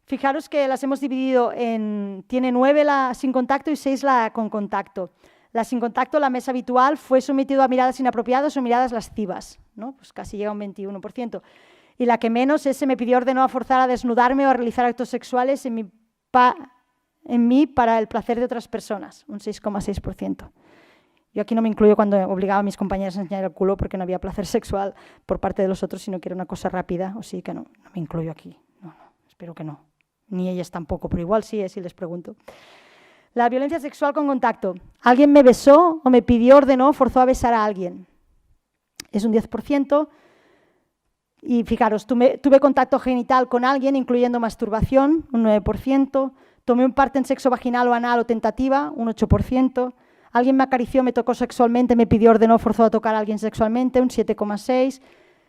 Fijaros que las hemos dividido tiene 9 la sin contacto y 6 la con contacto. La sin contacto, la más habitual, fue sometido a miradas inapropiadas o miradas lascivas, ¿no? Pues casi llega a un 21%. Y la que menos es se me pidió, ordenó a forzar a desnudarme o a realizar actos sexuales en mí para el placer de otras personas, un 6,6%. Yo aquí no me incluyo cuando obligaba a mis compañeras a enseñar el culo porque no había placer sexual por parte de los otros, sino que era una cosa rápida, o sí que no me incluyo aquí. No, espero que no. Ni ellas tampoco, pero igual sí, si les pregunto. La violencia sexual con contacto. Alguien me besó o me pidió, ordenó, forzó a besar a alguien. Es un 10%. Y fijaros, tuve contacto genital con alguien, incluyendo masturbación, un 9%. Tomé parte en sexo vaginal o anal o tentativa, un 8%. Alguien me acarició, me tocó sexualmente, me pidió, ordenó, forzó a tocar a alguien sexualmente, un 7,6%.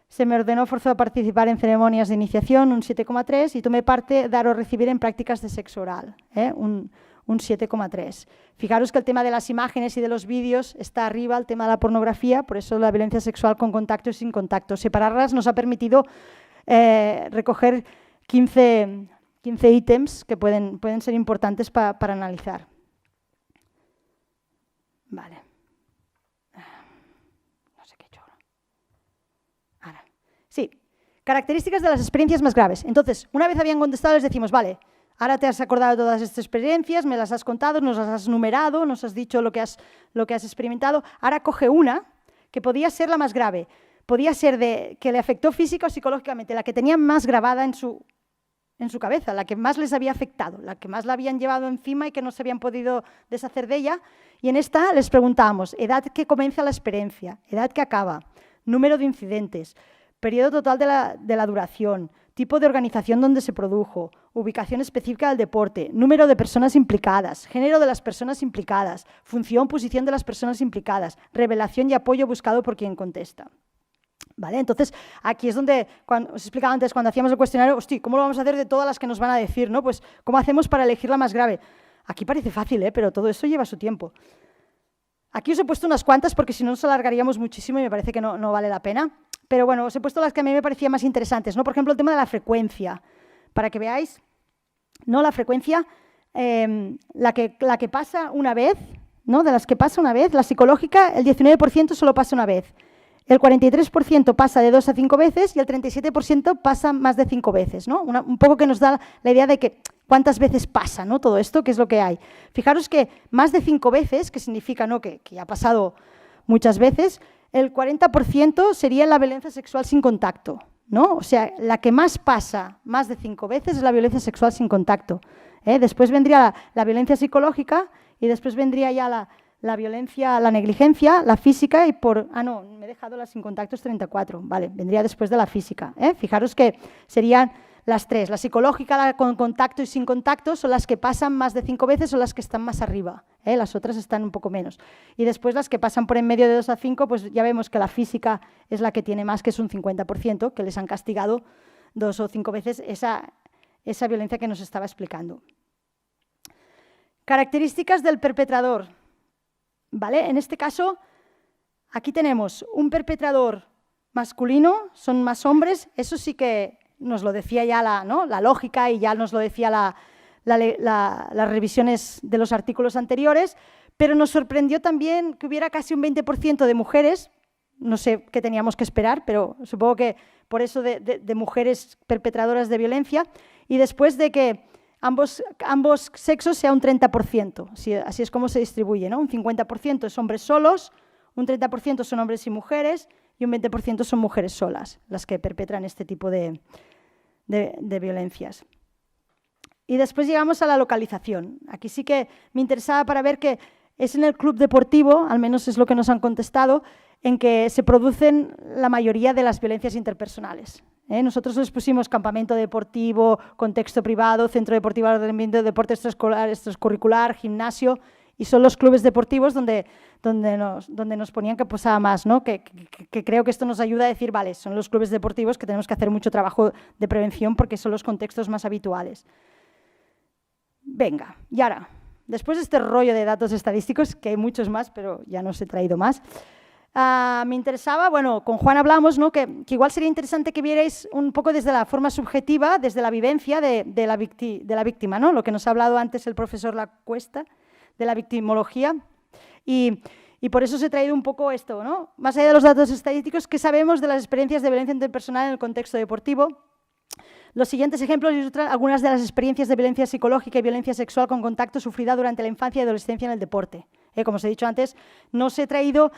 Se me ordenó, forzó a participar en ceremonias de iniciación, un 7,3%, y tomé parte, dar o recibir en prácticas de sexo oral, un 7,3%. Fijaros que el tema de las imágenes y de los vídeos está arriba, el tema de la pornografía, por eso la violencia sexual con contacto y sin contacto. Separarlas nos ha permitido recoger 15 ítems que pueden ser importantes para analizar. Vale. Sí, características de las experiencias más graves. Entonces, una vez habían contestado, les decimos, vale, ahora te has acordado de todas estas experiencias, me las has contado, nos las has numerado, nos has dicho lo que has experimentado. Ahora coge una que podía ser la más grave. Podía ser que le afectó física o psicológicamente, la que tenían más grabada en su cabeza, la que más les había afectado, la que más la habían llevado encima y que no se habían podido deshacer de ella. Y en esta les preguntamos, edad que comienza la experiencia, edad que acaba, número de incidentes, periodo total de la duración, tipo de organización donde se produjo, ubicación específica del deporte, número de personas implicadas, género de las personas implicadas, función, posición de las personas implicadas, revelación y apoyo buscado por quien contesta. ¿Vale? Entonces, aquí es donde, os explicaba antes, cuando hacíamos el cuestionario, hostia, ¿cómo lo vamos a hacer de todas las que nos van a decir, ¿no? Pues, ¿cómo hacemos para elegir la más grave? Aquí parece fácil, pero todo eso lleva su tiempo. Aquí os he puesto unas cuantas porque si no nos alargaríamos muchísimo y me parece que no vale la pena. Pero bueno, os he puesto las que a mí me parecían más interesantes, ¿no? Por ejemplo, el tema de la frecuencia, para que veáis, ¿no? La frecuencia, la que pasa una vez, ¿no? De las que pasa una vez, la psicológica, el 19% solo pasa una vez. El 43% pasa de 2 a 5 veces y el 37% pasa más de 5 veces, ¿no? Un poco que nos da la idea de que cuántas veces pasa, ¿no? Todo esto, qué es lo que hay. Fijaros que más de 5 veces, que significa, ¿no? que ha pasado muchas veces, el 40% sería la violencia sexual sin contacto, ¿no? O sea, la que más pasa más de 5 veces es la violencia sexual sin contacto. Después vendría la violencia psicológica y después vendría ya la violencia, la negligencia, la física y no, me he dejado la sin contacto, es 34, vale, vendría después de la física. Fijaros que serían las tres, la psicológica, la con contacto y sin contacto, son las que pasan más de 5 veces, son las que están más arriba, las otras están un poco menos. Y después las que pasan por en medio de 2 a 5, pues ya vemos que la física es la que tiene más, que es un 50%, que les han castigado 2 o 5 veces esa violencia que nos estaba explicando. Características del perpetrador. ¿Vale? En este caso, aquí tenemos un perpetrador masculino, son más hombres, eso sí que nos lo decía ya la lógica y ya nos lo decía las revisiones de los artículos anteriores, pero nos sorprendió también que hubiera casi un 20% de mujeres, no sé qué teníamos que esperar, pero supongo que por eso de mujeres perpetradoras de violencia, y después de que ambos sexos sea un 30%, así es como se distribuye, ¿no? Un 50% es hombres solos, un 30% son hombres y mujeres y un 20% son mujeres solas las que perpetran este tipo de violencias. Y después llegamos a la localización. Aquí sí que me interesaba para ver que es en el club deportivo, al menos es lo que nos han contestado, en que se producen la mayoría de las violencias interpersonales. Nosotros les pusimos campamento deportivo, contexto privado, centro deportivo, deporte extraescolar, extracurricular, gimnasio, y son los clubes deportivos donde nos ponían que pasaba más, ¿no? Que creo que esto nos ayuda a decir, vale, son los clubes deportivos que tenemos que hacer mucho trabajo de prevención porque son los contextos más habituales. Venga, y ahora, después de este rollo de datos estadísticos, que hay muchos más, pero ya no os he traído más, me interesaba, bueno, con Juan hablamos, ¿no? que igual sería interesante que vierais un poco desde la forma subjetiva, desde la vivencia de la víctima, ¿no? Lo que nos ha hablado antes el profesor Lacuesta, de la victimología, y por eso os he traído un poco esto, ¿no? Más allá de los datos estadísticos, ¿qué sabemos de las experiencias de violencia interpersonal en el contexto deportivo? Los siguientes ejemplos ilustran algunas de las experiencias de violencia psicológica y violencia sexual con contacto sufrida durante la infancia y adolescencia en el deporte. Como os he dicho antes, no os he traído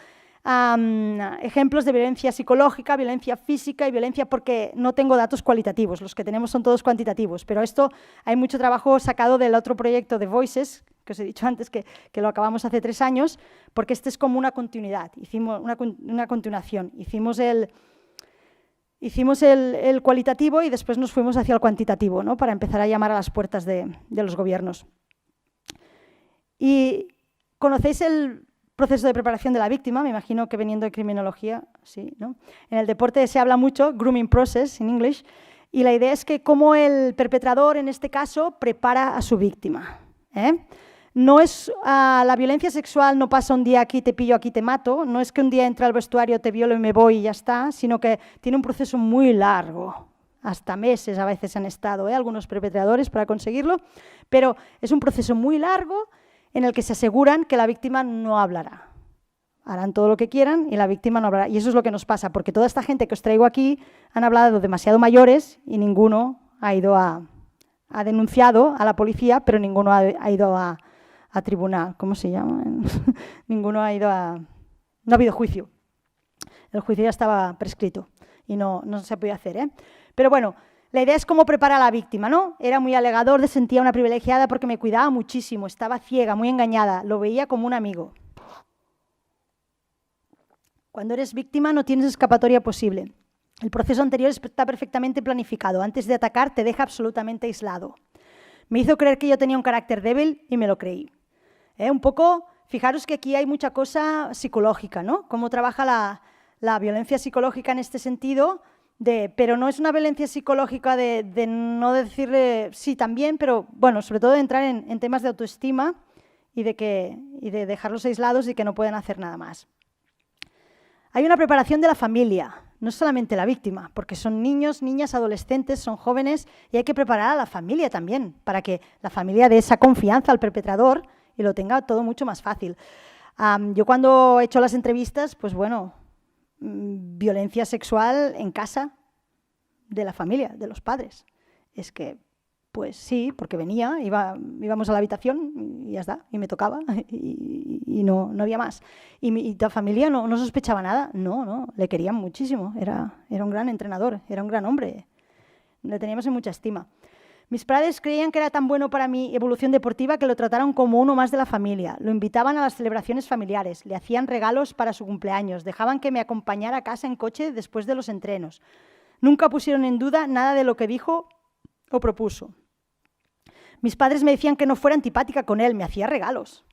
ejemplos de violencia psicológica, violencia física y violencia porque no tengo datos cualitativos, los que tenemos son todos cuantitativos, pero esto hay mucho trabajo sacado del otro proyecto de Voices, que os he dicho antes que lo acabamos hace 3 años, porque este es como una continuidad, hicimos una continuación, hicimos el cualitativo y después nos fuimos hacia el cuantitativo, ¿no? Para empezar a llamar a las puertas de los gobiernos. Y conocéis el proceso de preparación de la víctima, me imagino que veniendo de criminología, sí, ¿no? En el deporte se habla mucho, grooming process en inglés, y la idea es que cómo el perpetrador, en este caso, prepara a su víctima. No es, la violencia sexual no pasa un día aquí te pillo, aquí te mato, no es que un día entra al vestuario, te violo y me voy y ya está, sino que tiene un proceso muy largo, hasta meses a veces han estado, algunos perpetradores para conseguirlo, pero es un proceso muy largo en el que se aseguran que la víctima no hablará. Harán todo lo que quieran y la víctima no hablará. Y eso es lo que nos pasa, porque toda esta gente que os traigo aquí han hablado demasiado mayores y ninguno ha denunciado a la policía, pero ninguno ha ido a tribunal. ¿Cómo se llama? Ninguno ha ido no ha habido juicio. El juicio ya estaba prescrito y no se podía hacer. Pero bueno, la idea es cómo prepara a la víctima, ¿no? Era muy alegador, se sentía una privilegiada porque me cuidaba muchísimo, estaba ciega, muy engañada, lo veía como un amigo. Cuando eres víctima no tienes escapatoria posible. El proceso anterior está perfectamente planificado. Antes de atacar, te deja absolutamente aislado. Me hizo creer que yo tenía un carácter débil y me lo creí. Un poco, fijaros que aquí hay mucha cosa psicológica, ¿no? Cómo trabaja la violencia psicológica en este sentido, pero no es una violencia psicológica de no decirle sí también, pero bueno, sobre todo de entrar en temas de autoestima y de dejarlos aislados y que no pueden hacer nada más. Hay una preparación de la familia, no solamente la víctima, porque son niños, niñas, adolescentes, son jóvenes y hay que preparar a la familia también para que la familia dé esa confianza al perpetrador y lo tenga todo mucho más fácil. Yo cuando he hecho las entrevistas, pues bueno, violencia sexual en casa de la familia, de los padres. Es que, pues sí, porque íbamos a la habitación y ya está, y me tocaba y no había más. Y la familia no sospechaba nada, no, le querían muchísimo, era un gran entrenador, era un gran hombre, le teníamos en mucha estima. Mis padres creían que era tan bueno para mi evolución deportiva que lo trataron como uno más de la familia. Lo invitaban a las celebraciones familiares, le hacían regalos para su cumpleaños, dejaban que me acompañara a casa en coche después de los entrenos. Nunca pusieron en duda nada de lo que dijo o propuso. Mis padres me decían que no fuera antipática con él, me hacía regalos.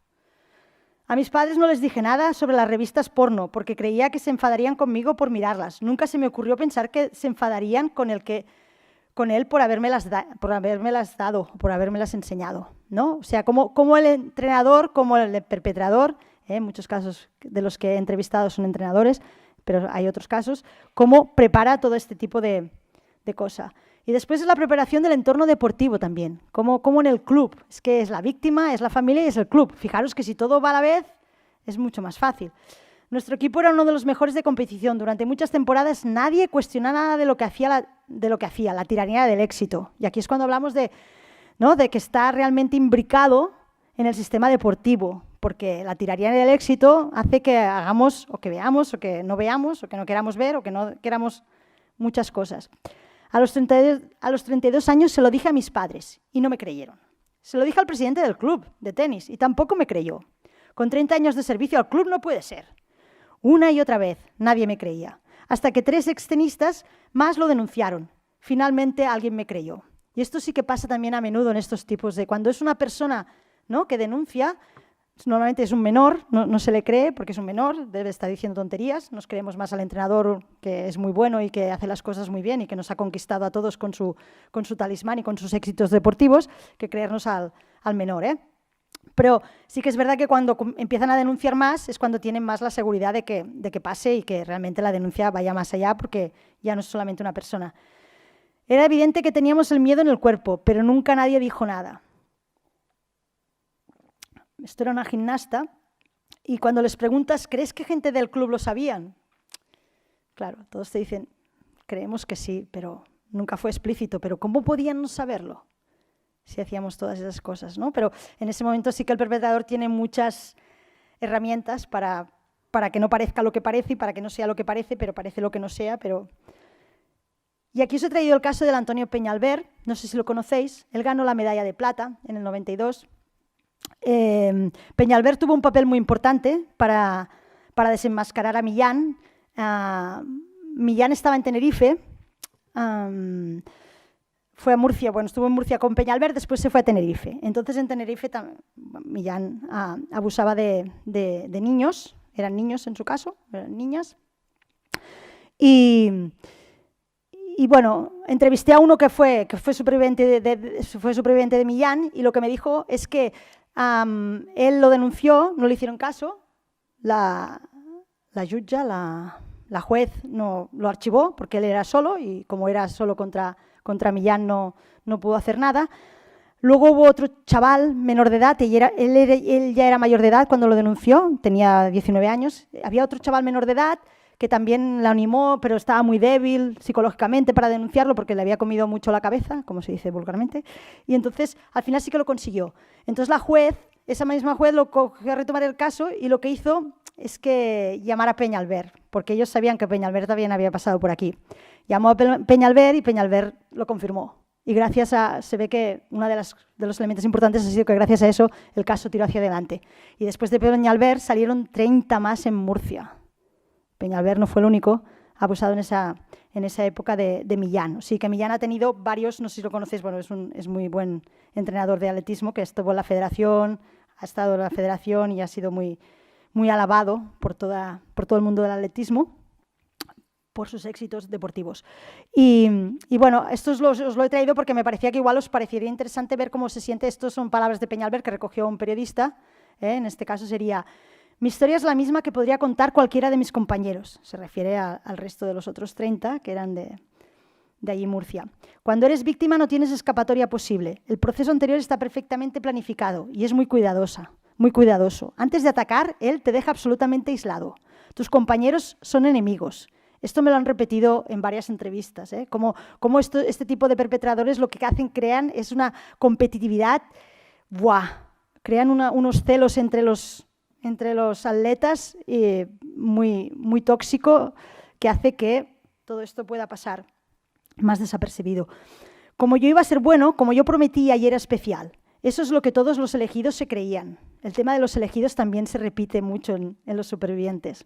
A mis padres no les dije nada sobre las revistas porno, porque creía que se enfadarían conmigo por mirarlas. Nunca se me ocurrió pensar que se enfadarían con él por habérmelas dado, por habérmelas enseñado, ¿no? O sea, como el entrenador, como el perpetrador, en muchos casos de los que he entrevistado son entrenadores, pero hay otros casos, cómo prepara todo este tipo de cosa. Y después es la preparación del entorno deportivo también, como en el club. Es que es la víctima, es la familia y es el club. Fijaros que si todo va a la vez, es mucho más fácil. Nuestro equipo era uno de los mejores de competición. Durante muchas temporadas nadie cuestionaba nada de lo que hacía, la tiranía del éxito. Y aquí es cuando hablamos de que está realmente imbricado en el sistema deportivo, porque la tiranía del éxito hace que hagamos o que veamos o que no veamos o que no queramos ver o que no queramos muchas cosas. A los 32 años se lo dije a mis padres y no me creyeron. Se lo dije al presidente del club de tenis y tampoco me creyó. Con 30 años de servicio al club no puede ser. Una y otra vez nadie me creía, hasta que 3 extenistas más lo denunciaron. Finalmente alguien me creyó. Y esto sí que pasa también a menudo en estos tipos de cuando es una persona, ¿no?, que denuncia. Normalmente es un menor, no se le cree porque es un menor, debe estar diciendo tonterías. Nos creemos más al entrenador, que es muy bueno y que hace las cosas muy bien y que nos ha conquistado a todos con su talismán y con sus éxitos deportivos, que creernos al menor, ¿eh? Pero sí que es verdad que cuando empiezan a denunciar más es cuando tienen más la seguridad de que pase y que realmente la denuncia vaya más allá, porque ya no es solamente una persona. Era evidente que teníamos el miedo en el cuerpo, pero nunca nadie dijo nada. Esto era una gimnasta y cuando les preguntas, ¿crees que gente del club lo sabían? Claro, todos te dicen, creemos que sí, pero nunca fue explícito. Pero ¿cómo podían no saberlo si hacíamos todas esas cosas, ¿no? Pero en ese momento sí que el perpetrador tiene muchas herramientas para que no parezca lo que parece y para que no sea lo que parece, pero parece lo que no sea. Y aquí os he traído el caso del Antonio Peñalver, no sé si lo conocéis, él ganó la medalla de plata en el 92. Peñalver tuvo un papel muy importante para desenmascarar a Millán. Millán estaba en Tenerife, fue a Murcia, estuvo en Murcia con Peñalver, después se fue a Tenerife. Entonces en Tenerife Millán abusaba de niños, eran niños en su caso, eran niñas. Y bueno, entrevisté a uno que fue superviviente de Millán y lo que me dijo es que él lo denunció, no le hicieron caso, la jutja, la juez no lo archivó porque él era solo y como era solo contra Millán no pudo hacer nada. Luego hubo otro chaval menor de edad, él ya era mayor de edad cuando lo denunció, tenía 19 años. Había otro chaval menor de edad que también la animó, pero estaba muy débil psicológicamente para denunciarlo porque le había comido mucho la cabeza, como se dice vulgarmente, y entonces al final sí que lo consiguió. Entonces la juez, esa misma juez, lo cogió a retomar el caso y lo que hizo es que llamara a Peñalver, porque ellos sabían que Peñalver también había pasado por aquí. Llamó a Peñalver y Peñalver lo confirmó. Y se ve que uno de los elementos importantes ha sido que gracias a eso el caso tiró hacia adelante. Y después de Peñalver salieron 30 más en Murcia. Peñalver no fue el único, abusado en esa época de Millán. Sí, que Millán ha tenido varios, no sé si lo conocéis, bueno, es muy buen entrenador de atletismo, que estuvo en la federación, ha estado en la federación y ha sido muy, muy alabado por todo el mundo del atletismo, por sus éxitos deportivos. Y bueno, esto os lo he traído porque me parecía que igual os parecería interesante ver cómo se siente. Estos son palabras de Peñalver que recogió un periodista. En este caso sería: mi historia es la misma que podría contar cualquiera de mis compañeros. Se refiere al resto de los otros 30 que eran de allí Murcia. Cuando eres víctima no tienes escapatoria posible. El proceso anterior está perfectamente planificado y es muy cuidadoso. Antes de atacar, él te deja absolutamente aislado. Tus compañeros son enemigos. Esto me lo han repetido en varias entrevistas, como este tipo de perpetradores lo que crean es una competitividad, crean unos celos entre los atletas muy, muy tóxico, que hace que todo esto pueda pasar más desapercibido. Como yo iba a ser bueno, como yo prometía y era especial. Eso es lo que todos los elegidos se creían. El tema de los elegidos también se repite mucho en los supervivientes.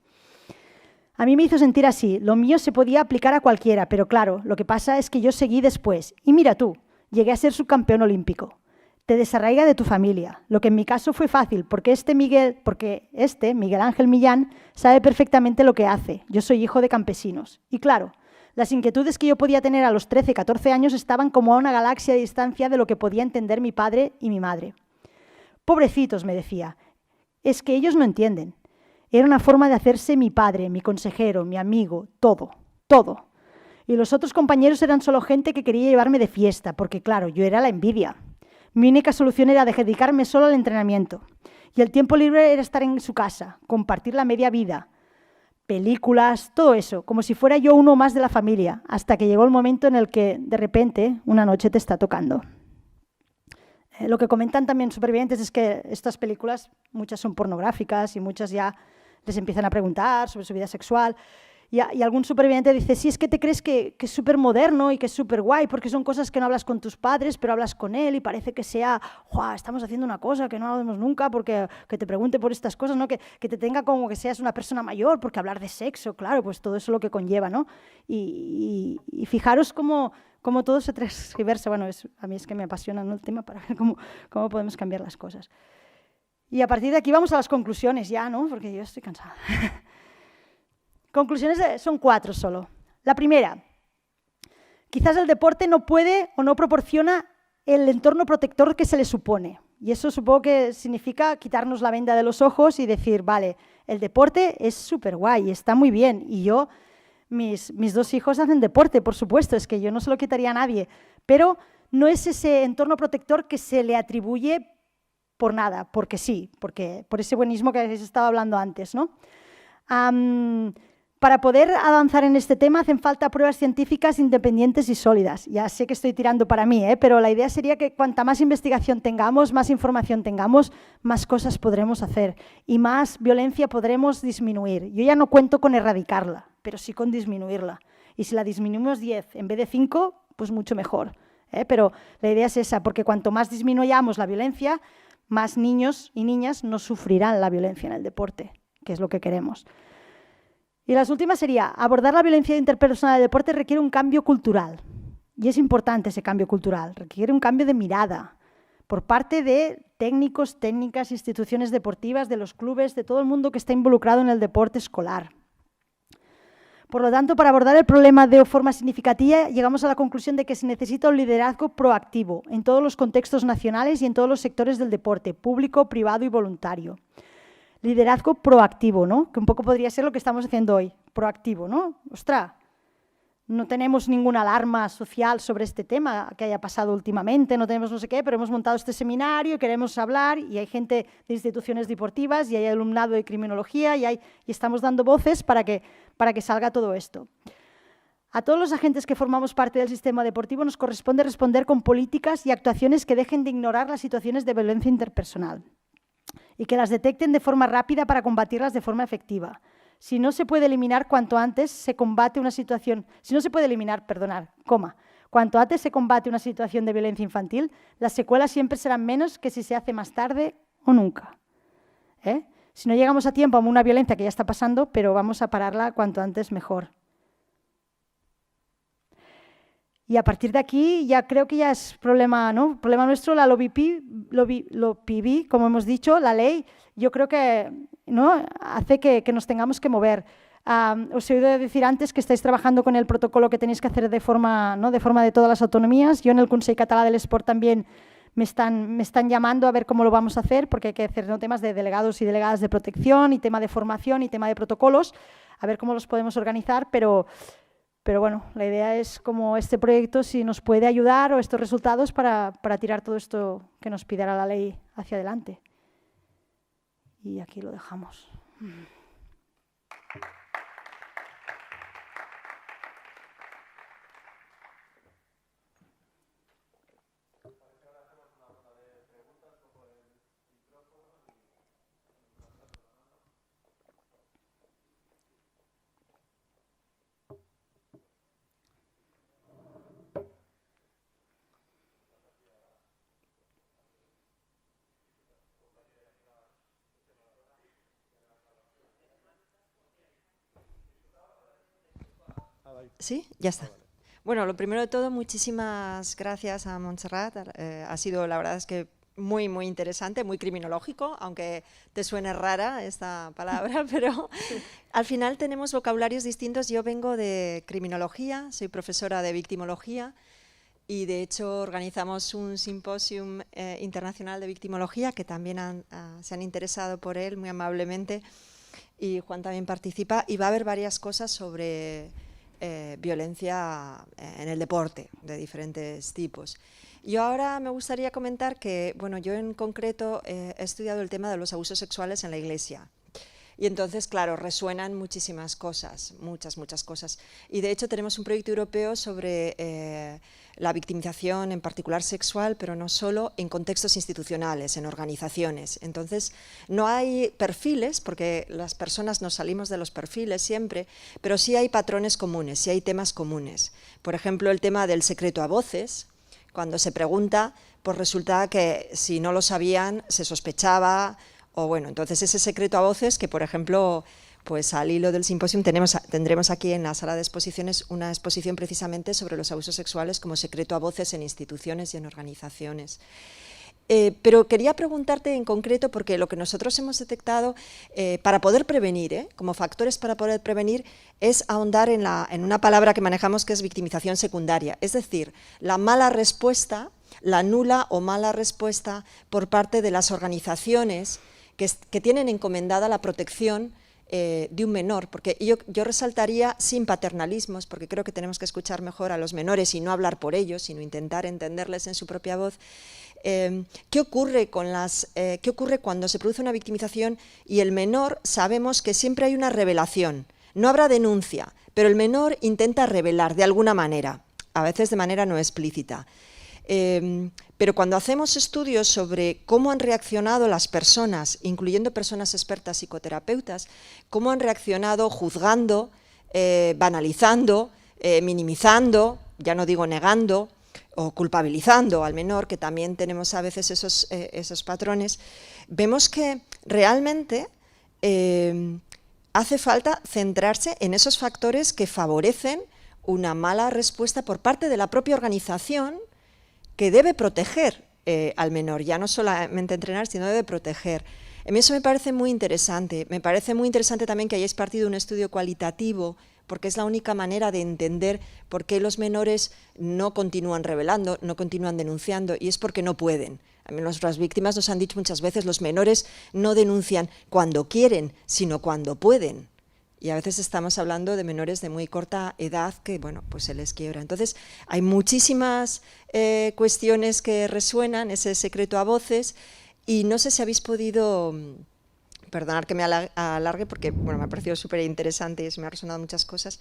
A mí me hizo sentir así. Lo mío se podía aplicar a cualquiera, pero claro, lo que pasa es que yo seguí después. Y mira tú, llegué a ser subcampeón olímpico. Te desarraiga de tu familia, lo que en mi caso fue fácil, porque Miguel Ángel Millán, sabe perfectamente lo que hace. Yo soy hijo de campesinos. Y claro, las inquietudes que yo podía tener a los 13, 14 años estaban como a una galaxia de distancia de lo que podía entender mi padre y mi madre. Pobrecitos, me decía, es que ellos no entienden. Era una forma de hacerse mi padre, mi consejero, mi amigo, todo. Y los otros compañeros eran solo gente que quería llevarme de fiesta, porque claro, yo era la envidia. Mi única solución era dedicarme solo al entrenamiento. Y el tiempo libre era estar en su casa, compartir la media vida, películas, todo eso, como si fuera yo uno más de la familia, hasta que llegó el momento en el que, de repente, una noche te está tocando. Lo que comentan también supervivientes es que estas películas, muchas son pornográficas y muchas ya les empiezan a preguntar sobre su vida sexual. Y algún superviviente dice, sí, es que te crees que es súper moderno y que es súper guay porque son cosas que no hablas con tus padres, pero hablas con él y parece que sea, estamos haciendo una cosa que no hablamos nunca porque que te pregunte por estas cosas, ¿no? Que te tenga como que seas una persona mayor, porque hablar de sexo, claro, pues todo eso lo que conlleva, ¿no? Y fijaros cómo todo se transgiversa. Bueno, a mí es que me apasiona, ¿no?, el tema para ver cómo podemos cambiar las cosas. Y a partir de aquí vamos a las conclusiones ya, ¿no? Porque yo estoy cansada. Conclusiones son 4 solo. La primera, quizás el deporte no puede o no proporciona el entorno protector que se le supone. Y eso supongo que significa quitarnos la venda de los ojos y decir, vale, el deporte es súper guay, está muy bien. Y yo, mis 2 hijos hacen deporte, por supuesto, es que yo no se lo quitaría a nadie. Pero no es ese entorno protector que se le atribuye por nada, porque sí, por ese buenismo que habéis estado hablando antes, ¿no? Para poder avanzar en este tema hacen falta pruebas científicas independientes y sólidas. Ya sé que estoy tirando para mí, pero la idea sería que cuanta más investigación tengamos, más información tengamos, más cosas podremos hacer y más violencia podremos disminuir. Yo ya no cuento con erradicarla, pero sí con disminuirla. Y si la disminuimos 10 en vez de 5, pues mucho mejor. Pero la idea es esa, porque cuanto más disminuyamos la violencia, más niños y niñas no sufrirán la violencia en el deporte, que es lo que queremos. Y las últimas sería, abordar la violencia interpersonal del deporte requiere un cambio cultural. Y es importante ese cambio cultural, requiere un cambio de mirada por parte de técnicos, técnicas, instituciones deportivas, de los clubes, de todo el mundo que está involucrado en el deporte escolar. Por lo tanto, para abordar el problema de forma significativa, llegamos a la conclusión de que se necesita un liderazgo proactivo en todos los contextos nacionales y en todos los sectores del deporte, público, privado y voluntario. Liderazgo proactivo, ¿no? Que un poco podría ser lo que estamos haciendo hoy, proactivo, ¿no? ¡Ostras! No tenemos ninguna alarma social sobre este tema que haya pasado últimamente, no tenemos no sé qué, pero hemos montado este seminario, queremos hablar y hay gente de instituciones deportivas y hay alumnado de criminología y estamos dando voces para que salga todo esto. A todos los agentes que formamos parte del sistema deportivo nos corresponde responder con políticas y actuaciones que dejen de ignorar las situaciones de violencia interpersonal y que las detecten de forma rápida para combatirlas de forma efectiva. Si no se puede eliminar cuanto antes se combate una situación, cuanto antes se combate una situación de violencia infantil, las secuelas siempre serán menos que si se hace más tarde o nunca. Si no llegamos a tiempo a una violencia que ya está pasando, pero vamos a pararla cuanto antes mejor. Y a partir de aquí ya creo que ya es problema, ¿no? Problema nuestro, la LOPV, como hemos dicho, la ley, yo creo que, ¿no?, hace que nos tengamos que mover. Os he oído decir antes que estáis trabajando con el protocolo que tenéis que hacer de forma, ¿no?, de forma de todas las autonomías. Yo en el Consell Català del Esport también me están llamando a ver cómo lo vamos a hacer, porque hay que hacer, ¿no?, temas de delegados y delegadas de protección y tema de formación y tema de protocolos, a ver cómo los podemos organizar, pero bueno, la idea es como este proyecto, si nos puede ayudar o estos resultados para tirar todo esto que nos pidiera la ley hacia adelante. Y aquí lo dejamos. ¿Sí? Ya está. Bueno, lo primero de todo, muchísimas gracias a Montserrat. Ha sido, la verdad es que muy, muy interesante, muy criminológico, aunque te suene rara esta palabra, pero al final tenemos vocabularios distintos. Yo vengo de criminología, soy profesora de victimología y de hecho organizamos un simposium internacional de victimología que también se han interesado por él muy amablemente y Juan también participa y va a haber varias cosas sobre violencia en el deporte de diferentes tipos. Yo ahora me gustaría comentar que, bueno, yo en concreto he estudiado el tema de los abusos sexuales en la Iglesia. Y entonces, claro, resuenan muchísimas cosas, muchas cosas. Y de hecho tenemos un proyecto europeo sobre la victimización, en particular sexual, pero no solo, en contextos institucionales, en organizaciones. Entonces, no hay perfiles, porque las personas nos salimos de los perfiles siempre, pero sí hay patrones comunes, sí hay temas comunes. Por ejemplo, el tema del secreto a voces. Cuando se pregunta, pues resulta que si no lo sabían, se sospechaba. O bueno, entonces ese secreto a voces que, por ejemplo, pues al hilo del simposium tendremos aquí en la sala de exposiciones una exposición precisamente sobre los abusos sexuales como secreto a voces en instituciones y en organizaciones. Pero quería preguntarte en concreto, porque lo que nosotros hemos detectado para poder prevenir, como factores para poder prevenir, es ahondar en una palabra que manejamos que es victimización secundaria, es decir, la mala respuesta, la nula o mala respuesta por parte de las organizaciones que tienen encomendada la protección de un menor, porque yo resaltaría sin paternalismos, porque creo que tenemos que escuchar mejor a los menores y no hablar por ellos, sino intentar entenderles en su propia voz. ¿Qué ocurre cuando se produce una victimización y el menor sabemos que siempre hay una revelación? No habrá denuncia, pero el menor intenta revelar de alguna manera, a veces de manera no explícita. Pero cuando hacemos estudios sobre cómo han reaccionado las personas, incluyendo personas expertas psicoterapeutas, cómo han reaccionado juzgando, banalizando, minimizando, ya no digo negando, o culpabilizando al menor, que también tenemos a veces esos patrones, vemos que realmente hace falta centrarse en esos factores que favorecen una mala respuesta por parte de la propia organización, que debe proteger al menor, ya no solamente entrenar, sino debe proteger. A mí eso me parece muy interesante. Me parece muy interesante también que hayáis partido de un estudio cualitativo, porque es la única manera de entender por qué los menores no continúan revelando, no continúan denunciando, y es porque no pueden. A mí nuestras víctimas nos han dicho muchas veces, los menores no denuncian cuando quieren, sino cuando pueden. Y a veces estamos hablando de menores de muy corta edad que, bueno, pues se les quiebra. Entonces, hay muchísimas cuestiones que resuenan, ese secreto a voces, y no sé si habéis podido, perdonad que me alargue porque, bueno, me ha parecido súper interesante y me ha resonado muchas cosas,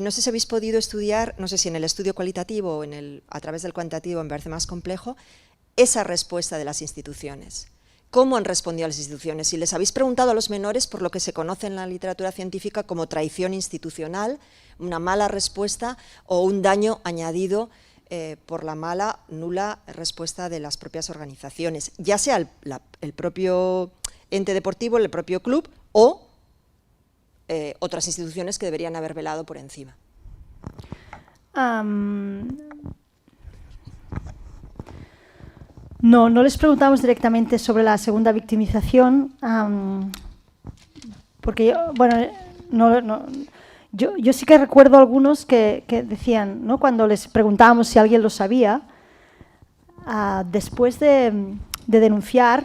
no sé si habéis podido estudiar, no sé si en el estudio cualitativo o a través del cuantitativo, me parece más complejo, esa respuesta de las instituciones. ¿Cómo han respondido a las instituciones? Si les habéis preguntado a los menores por lo que se conoce en la literatura científica como traición institucional, una mala respuesta o un daño añadido por la mala, nula respuesta de las propias organizaciones, ya sea el propio ente deportivo, el propio club o otras instituciones que deberían haber velado por encima. No, no les preguntamos directamente sobre la segunda victimización, porque yo sí que recuerdo algunos que decían, ¿no? Cuando les preguntábamos si alguien lo sabía, después de denunciar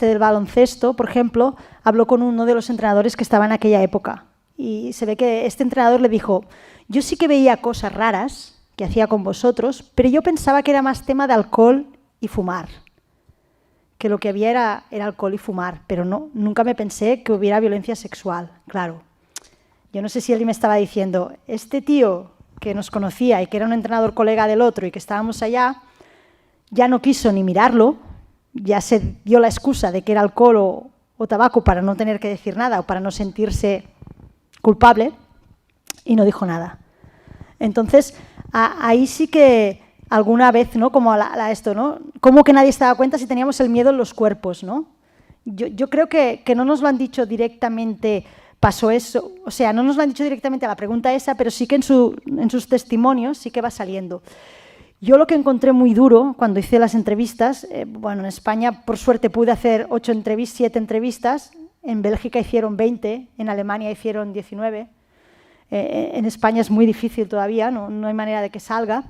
del baloncesto, por ejemplo, habló con uno de los entrenadores que estaba en aquella época y se ve que este entrenador le dijo: yo sí que veía cosas raras que hacía con vosotros, pero yo pensaba que era más tema de alcohol y fumar, que lo que había era alcohol y fumar, pero no, nunca me pensé que hubiera violencia sexual. Claro, yo no sé si él me estaba diciendo, este tío que nos conocía y que era un entrenador colega del otro y que estábamos allá, ya no quiso ni mirarlo, ya se dio la excusa de que era alcohol o tabaco para no tener que decir nada o para no sentirse culpable, y no dijo nada. Entonces, ahí sí que alguna vez, ¿no? Como esto, ¿no? Como que nadie se daba cuenta si teníamos el miedo en los cuerpos, ¿no? Yo creo que no nos lo han dicho directamente, pasó eso, o sea, no nos lo han dicho directamente a la pregunta esa, pero sí que en sus testimonios sí que va saliendo. Yo lo que encontré muy duro cuando hice las entrevistas, en España por suerte pude hacer 7 entrevistas, en Bélgica hicieron 20, en Alemania hicieron 19, en España es muy difícil todavía, no hay manera de que salga,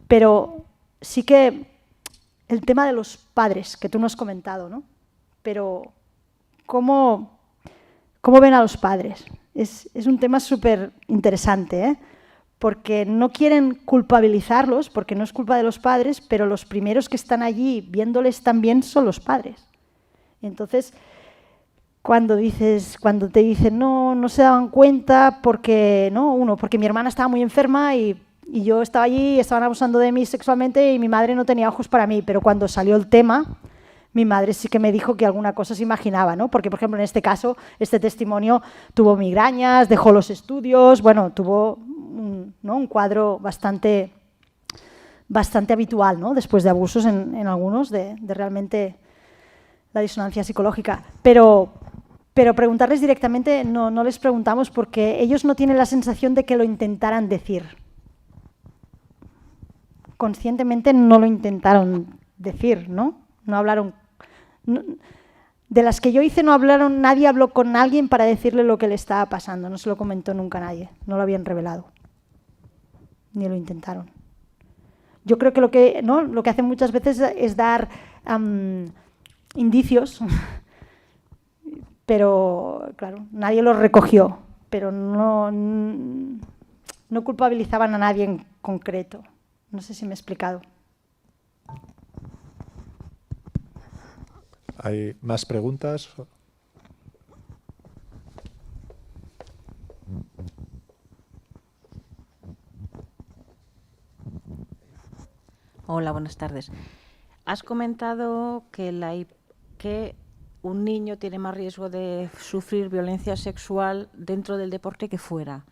pero sí que el tema de los padres, que tú no has comentado, ¿no? Pero ¿cómo ven a los padres? Es un tema súper interesante, ¿eh? Porque no quieren culpabilizarlos, porque no es culpa de los padres, pero los primeros que están allí viéndoles también son los padres. Y entonces, cuando te dicen no se daban cuenta porque mi hermana estaba muy enferma y yo estaba allí y estaban abusando de mí sexualmente y mi madre no tenía ojos para mí, pero cuando salió el tema, mi madre sí que me dijo que alguna cosa se imaginaba, ¿no? Porque, por ejemplo, en este caso, este testimonio tuvo migrañas, dejó los estudios, tuvo un cuadro bastante habitual, ¿no? Después de abusos en algunos, de realmente la disonancia psicológica. Pero preguntarles directamente no les preguntamos porque ellos no tienen la sensación de que lo intentaran decir. Conscientemente no lo intentaron decir, ¿no? No hablaron. De las que yo hice nadie habló con alguien para decirle lo que le estaba pasando, no se lo comentó nunca nadie, no lo habían revelado, ni lo intentaron. Yo creo que lo que hacen muchas veces es dar indicios, pero claro, nadie los recogió, pero no culpabilizaban a nadie en concreto. No sé si me he explicado. ¿Hay más preguntas? Hola, buenas tardes. Has comentado que un niño tiene más riesgo de sufrir violencia sexual dentro del deporte que fuera.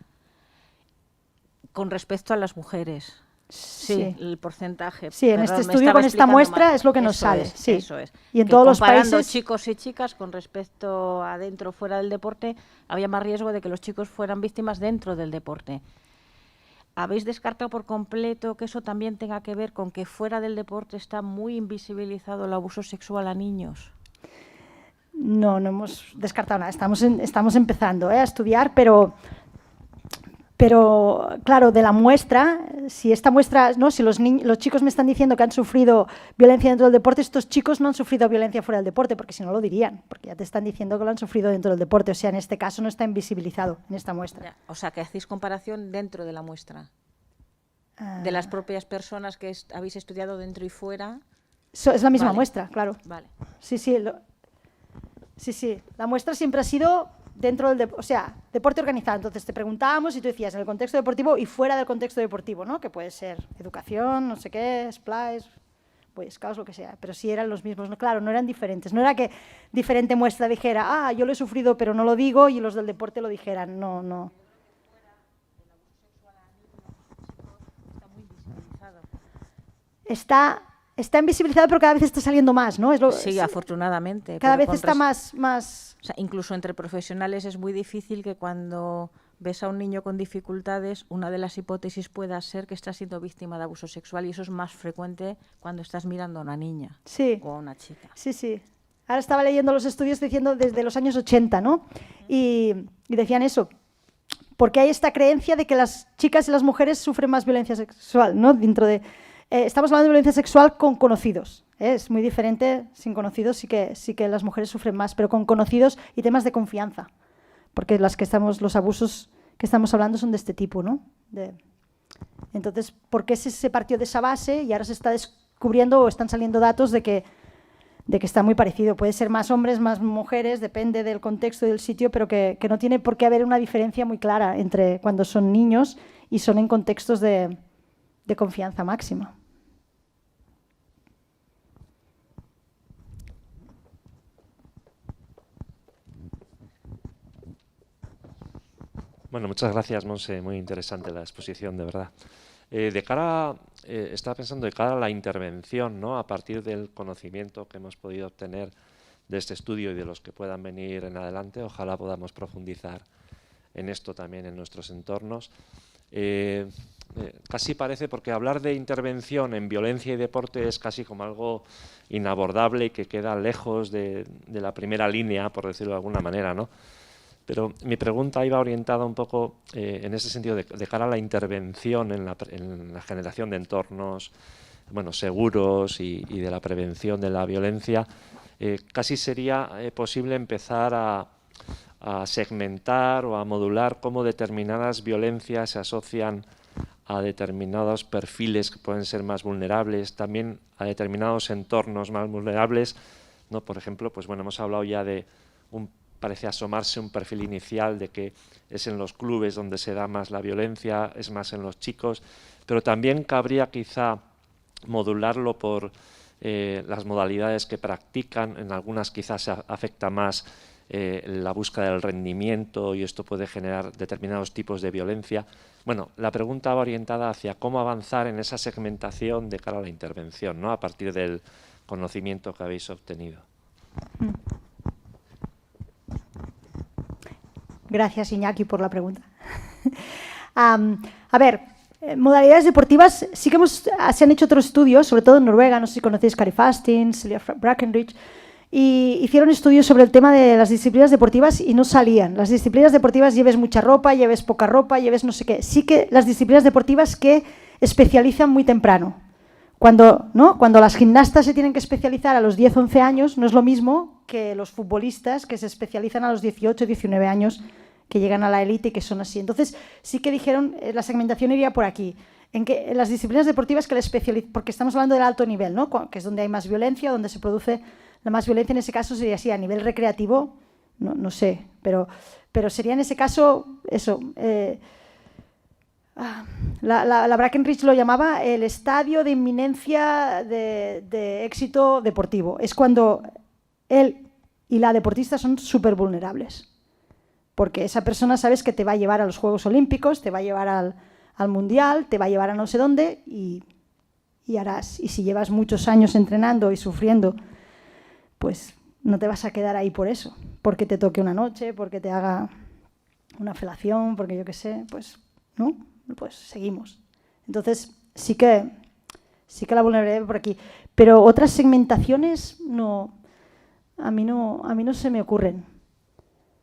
Con respecto a las mujeres. Sí, el porcentaje. Sí, en este estudio con esta muestra es lo que nos sale. Sí. Eso es. Y en todos los países, comparando chicos y chicas con respecto a dentro o fuera del deporte, había más riesgo de que los chicos fueran víctimas dentro del deporte. ¿Habéis descartado por completo que eso también tenga que ver con que fuera del deporte está muy invisibilizado el abuso sexual a niños? No hemos descartado nada. Estamos empezando a estudiar, pero claro, de la muestra, si esta muestra, ¿no? Si los chicos me están diciendo que han sufrido violencia dentro del deporte, estos chicos no han sufrido violencia fuera del deporte, porque si no lo dirían, porque ya te están diciendo que lo han sufrido dentro del deporte. O sea, en este caso no está invisibilizado en esta muestra. Ya, o sea, que hacéis comparación dentro de la muestra, de las propias personas que habéis estudiado dentro y fuera. Es la misma muestra, claro. Vale. Sí. La muestra siempre ha sido dentro del deporte organizado. Entonces te preguntábamos y tú decías en el contexto deportivo y fuera del contexto deportivo, ¿no? Que puede ser educación, no sé qué, splash, Boy Scouts, lo que sea. Pero sí eran los mismos. No, claro, no eran diferentes. No era que diferente muestra dijera, yo lo he sufrido pero no lo digo, y los del deporte lo dijeran. No. Está invisibilizado, pero cada vez está saliendo más, ¿no? Sí, afortunadamente. Cada vez está más... O sea, incluso entre profesionales es muy difícil que cuando ves a un niño con dificultades, una de las hipótesis pueda ser que está siendo víctima de abuso sexual, y eso es más frecuente cuando estás mirando a una niña Sí. o a una chica. Sí, sí. Ahora estaba leyendo los estudios diciendo desde los años 80, ¿no? Y decían eso, porque hay esta creencia de que las chicas y las mujeres sufren más violencia sexual, ¿no? Estamos hablando de violencia sexual con conocidos, ¿eh? Es muy diferente, sin conocidos sí que las mujeres sufren más, pero con conocidos y temas de confianza, porque los abusos que estamos hablando son de este tipo, ¿no? Entonces, ¿por qué se partió de esa base y ahora se está descubriendo o están saliendo datos de que está muy parecido? Puede ser más hombres, más mujeres, depende del contexto y del sitio, pero que no tiene por qué haber una diferencia muy clara entre cuando son niños y son en contextos de confianza máxima. Bueno, muchas gracias, Monse. Muy interesante la exposición, de verdad. Estaba pensando de cara a la intervención, ¿no? A partir del conocimiento que hemos podido obtener de este estudio y de los que puedan venir en adelante, ojalá podamos profundizar en esto también en nuestros entornos. Casi parece, porque hablar de intervención en violencia y deporte es casi como algo inabordable y que queda lejos de la primera línea, por decirlo de alguna manera, ¿no? Pero mi pregunta iba orientada un poco en ese sentido de cara a la intervención en la generación de entornos seguros y de la prevención de la violencia. Casi sería posible empezar a segmentar o a modular cómo determinadas violencias se asocian a determinados perfiles que pueden ser más vulnerables, también a determinados entornos más vulnerables, ¿no? Por ejemplo, pues bueno, hemos hablado ya de parece asomarse un perfil inicial de que es en los clubes donde se da más la violencia, es más en los chicos, pero también cabría quizá modularlo por las modalidades que practican. En algunas quizás afecta más la búsqueda del rendimiento y esto puede generar determinados tipos de violencia. Bueno, la pregunta va orientada hacia cómo avanzar en esa segmentación de cara a la intervención, ¿no? A partir del conocimiento que habéis obtenido. Gracias, Iñaki, por la pregunta. A ver, modalidades deportivas, sí que se han hecho otros estudios, sobre todo en Noruega, no sé si conocéis Kari Fasting, Silja Brackenridge, y hicieron estudios sobre el tema de las disciplinas deportivas y no salían. Las disciplinas deportivas, lleves mucha ropa, lleves poca ropa, lleves no sé qué. Sí que las disciplinas deportivas que especializan muy temprano. Cuando las gimnastas se tienen que especializar a los 10, 11 años, no es lo mismo que los futbolistas que se especializan a los 18, 19 años, que llegan a la élite y que son así. Entonces, sí que dijeron, la segmentación iría por aquí, en que en las disciplinas deportivas que la especializan, porque estamos hablando del alto nivel, ¿no? Que es donde hay más violencia, donde se produce la más violencia. En ese caso sería así, a nivel recreativo, no sé, pero sería en ese caso eso. La Brackenridge lo llamaba el estadio de inminencia de éxito deportivo. Es cuando él y la deportista son súper vulnerables. Porque esa persona sabes que te va a llevar a los Juegos Olímpicos, te va a llevar al Mundial, te va a llevar a no sé dónde y harás. Y si llevas muchos años entrenando y sufriendo, pues no te vas a quedar ahí por eso. Porque te toque una noche, porque te haga una felación, porque yo qué sé, pues, ¿no? Pues seguimos. Entonces, sí que la vulnerabilidad por aquí. Pero otras segmentaciones a mí no se me ocurren.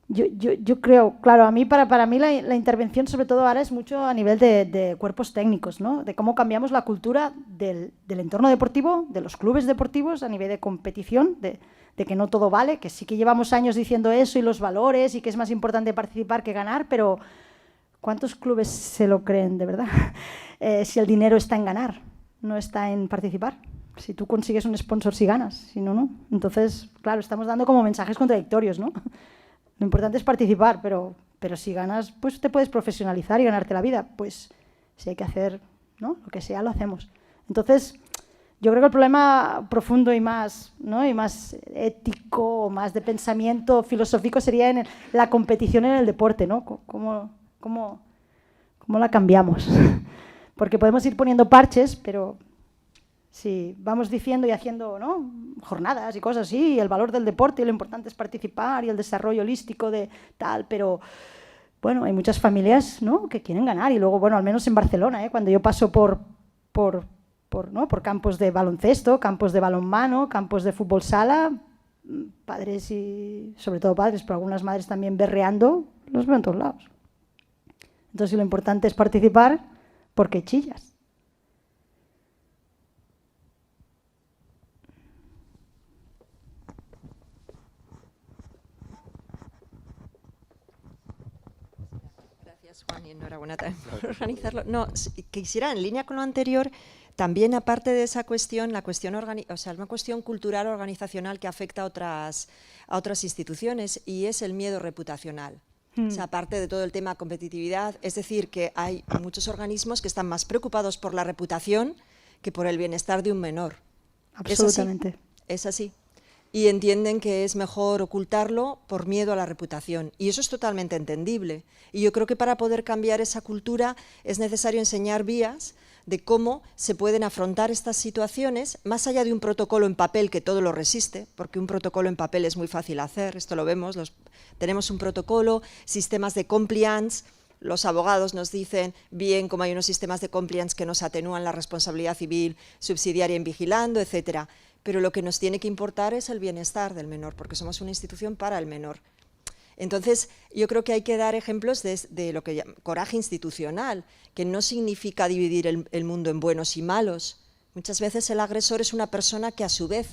Yo creo, claro, para mí la intervención sobre todo ahora es mucho a nivel de cuerpos técnicos, ¿no? De cómo cambiamos la cultura del entorno deportivo, de los clubes deportivos a nivel de competición, de que no todo vale, que sí que llevamos años diciendo eso y los valores y que es más importante participar que ganar, pero ¿cuántos clubes se lo creen de verdad? Si el dinero está en ganar, no está en participar. Si tú consigues un sponsor, si ganas, si no, no. Entonces, claro, estamos dando como mensajes contradictorios, ¿no? Lo importante es participar, pero si ganas, pues te puedes profesionalizar y ganarte la vida. Pues si hay que hacer, ¿no? Lo que sea, lo hacemos. Entonces, yo creo que el problema profundo y más, ¿no? Y más ético, más de pensamiento filosófico sería en la competición en el deporte, ¿no? ¿Cómo la cambiamos? Porque podemos ir poniendo parches, pero si vamos diciendo y haciendo, ¿no? Jornadas y cosas así, y el valor del deporte y lo importante es participar y el desarrollo holístico de tal, pero bueno, hay muchas familias, ¿no?, que quieren ganar. Y luego, bueno, al menos en Barcelona, cuando yo paso por campos de baloncesto, campos de balonmano, campos de fútbol sala, padres y, sobre todo padres, pero algunas madres también berreando, los veo en todos lados. Entonces lo importante es participar porque chillas. Gracias, Juan, y enhorabuena también por organizarlo. No, quisiera, en línea con lo anterior, también aparte de esa cuestión, una cuestión cultural organizacional que afecta a otras instituciones, y es el miedo reputacional. O sea, aparte de todo el tema competitividad, es decir, que hay muchos organismos que están más preocupados por la reputación que por el bienestar de un menor. Absolutamente. Es así. Y entienden que es mejor ocultarlo por miedo a la reputación. Y eso es totalmente entendible. Y yo creo que para poder cambiar esa cultura es necesario enseñar vías de cómo se pueden afrontar estas situaciones, más allá de un protocolo en papel que todo lo resiste, porque un protocolo en papel es muy fácil hacer, esto lo vemos, tenemos un protocolo, sistemas de compliance, los abogados nos dicen bien cómo hay unos sistemas de compliance que nos atenúan la responsabilidad civil subsidiaria en vigilando, etcétera. Pero lo que nos tiene que importar es el bienestar del menor, porque somos una institución para el menor. Entonces, yo creo que hay que dar ejemplos de lo que llaman coraje institucional, que no significa dividir el mundo en buenos y malos. Muchas veces el agresor es una persona que a su vez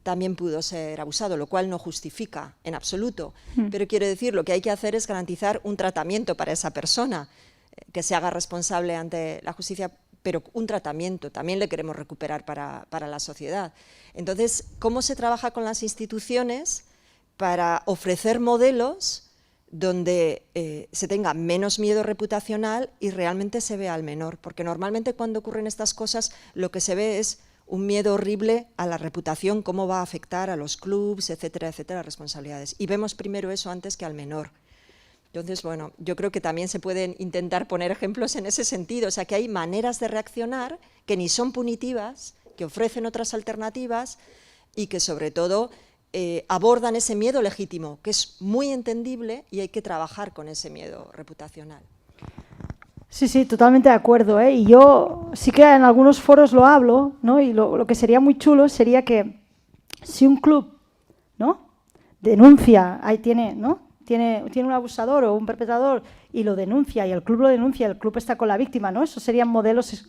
también pudo ser abusado, lo cual no justifica en absoluto. Pero quiero decir, lo que hay que hacer es garantizar un tratamiento para esa persona, que se haga responsable ante la justicia, pero un tratamiento también le queremos recuperar para la sociedad. Entonces, ¿cómo se trabaja con las instituciones para ofrecer modelos donde se tenga menos miedo reputacional y realmente se vea al menor? Porque normalmente cuando ocurren estas cosas lo que se ve es un miedo horrible a la reputación, cómo va a afectar a los clubs, etcétera, etcétera, responsabilidades. Y vemos primero eso antes que al menor. Entonces, bueno, yo creo que también se pueden intentar poner ejemplos en ese sentido, o sea, que hay maneras de reaccionar que ni son punitivas, que ofrecen otras alternativas y que sobre todo abordan ese miedo legítimo, que es muy entendible y hay que trabajar con ese miedo reputacional. Sí, sí, totalmente de acuerdo, ¿eh? Y yo sí que en algunos foros lo hablo, ¿no? Y lo que sería muy chulo sería que si un club, ¿no?, denuncia, ahí tiene, ¿no?, tiene un abusador o un perpetrador y lo denuncia y el club lo denuncia, el club está con la víctima, ¿no? Esos serían modelos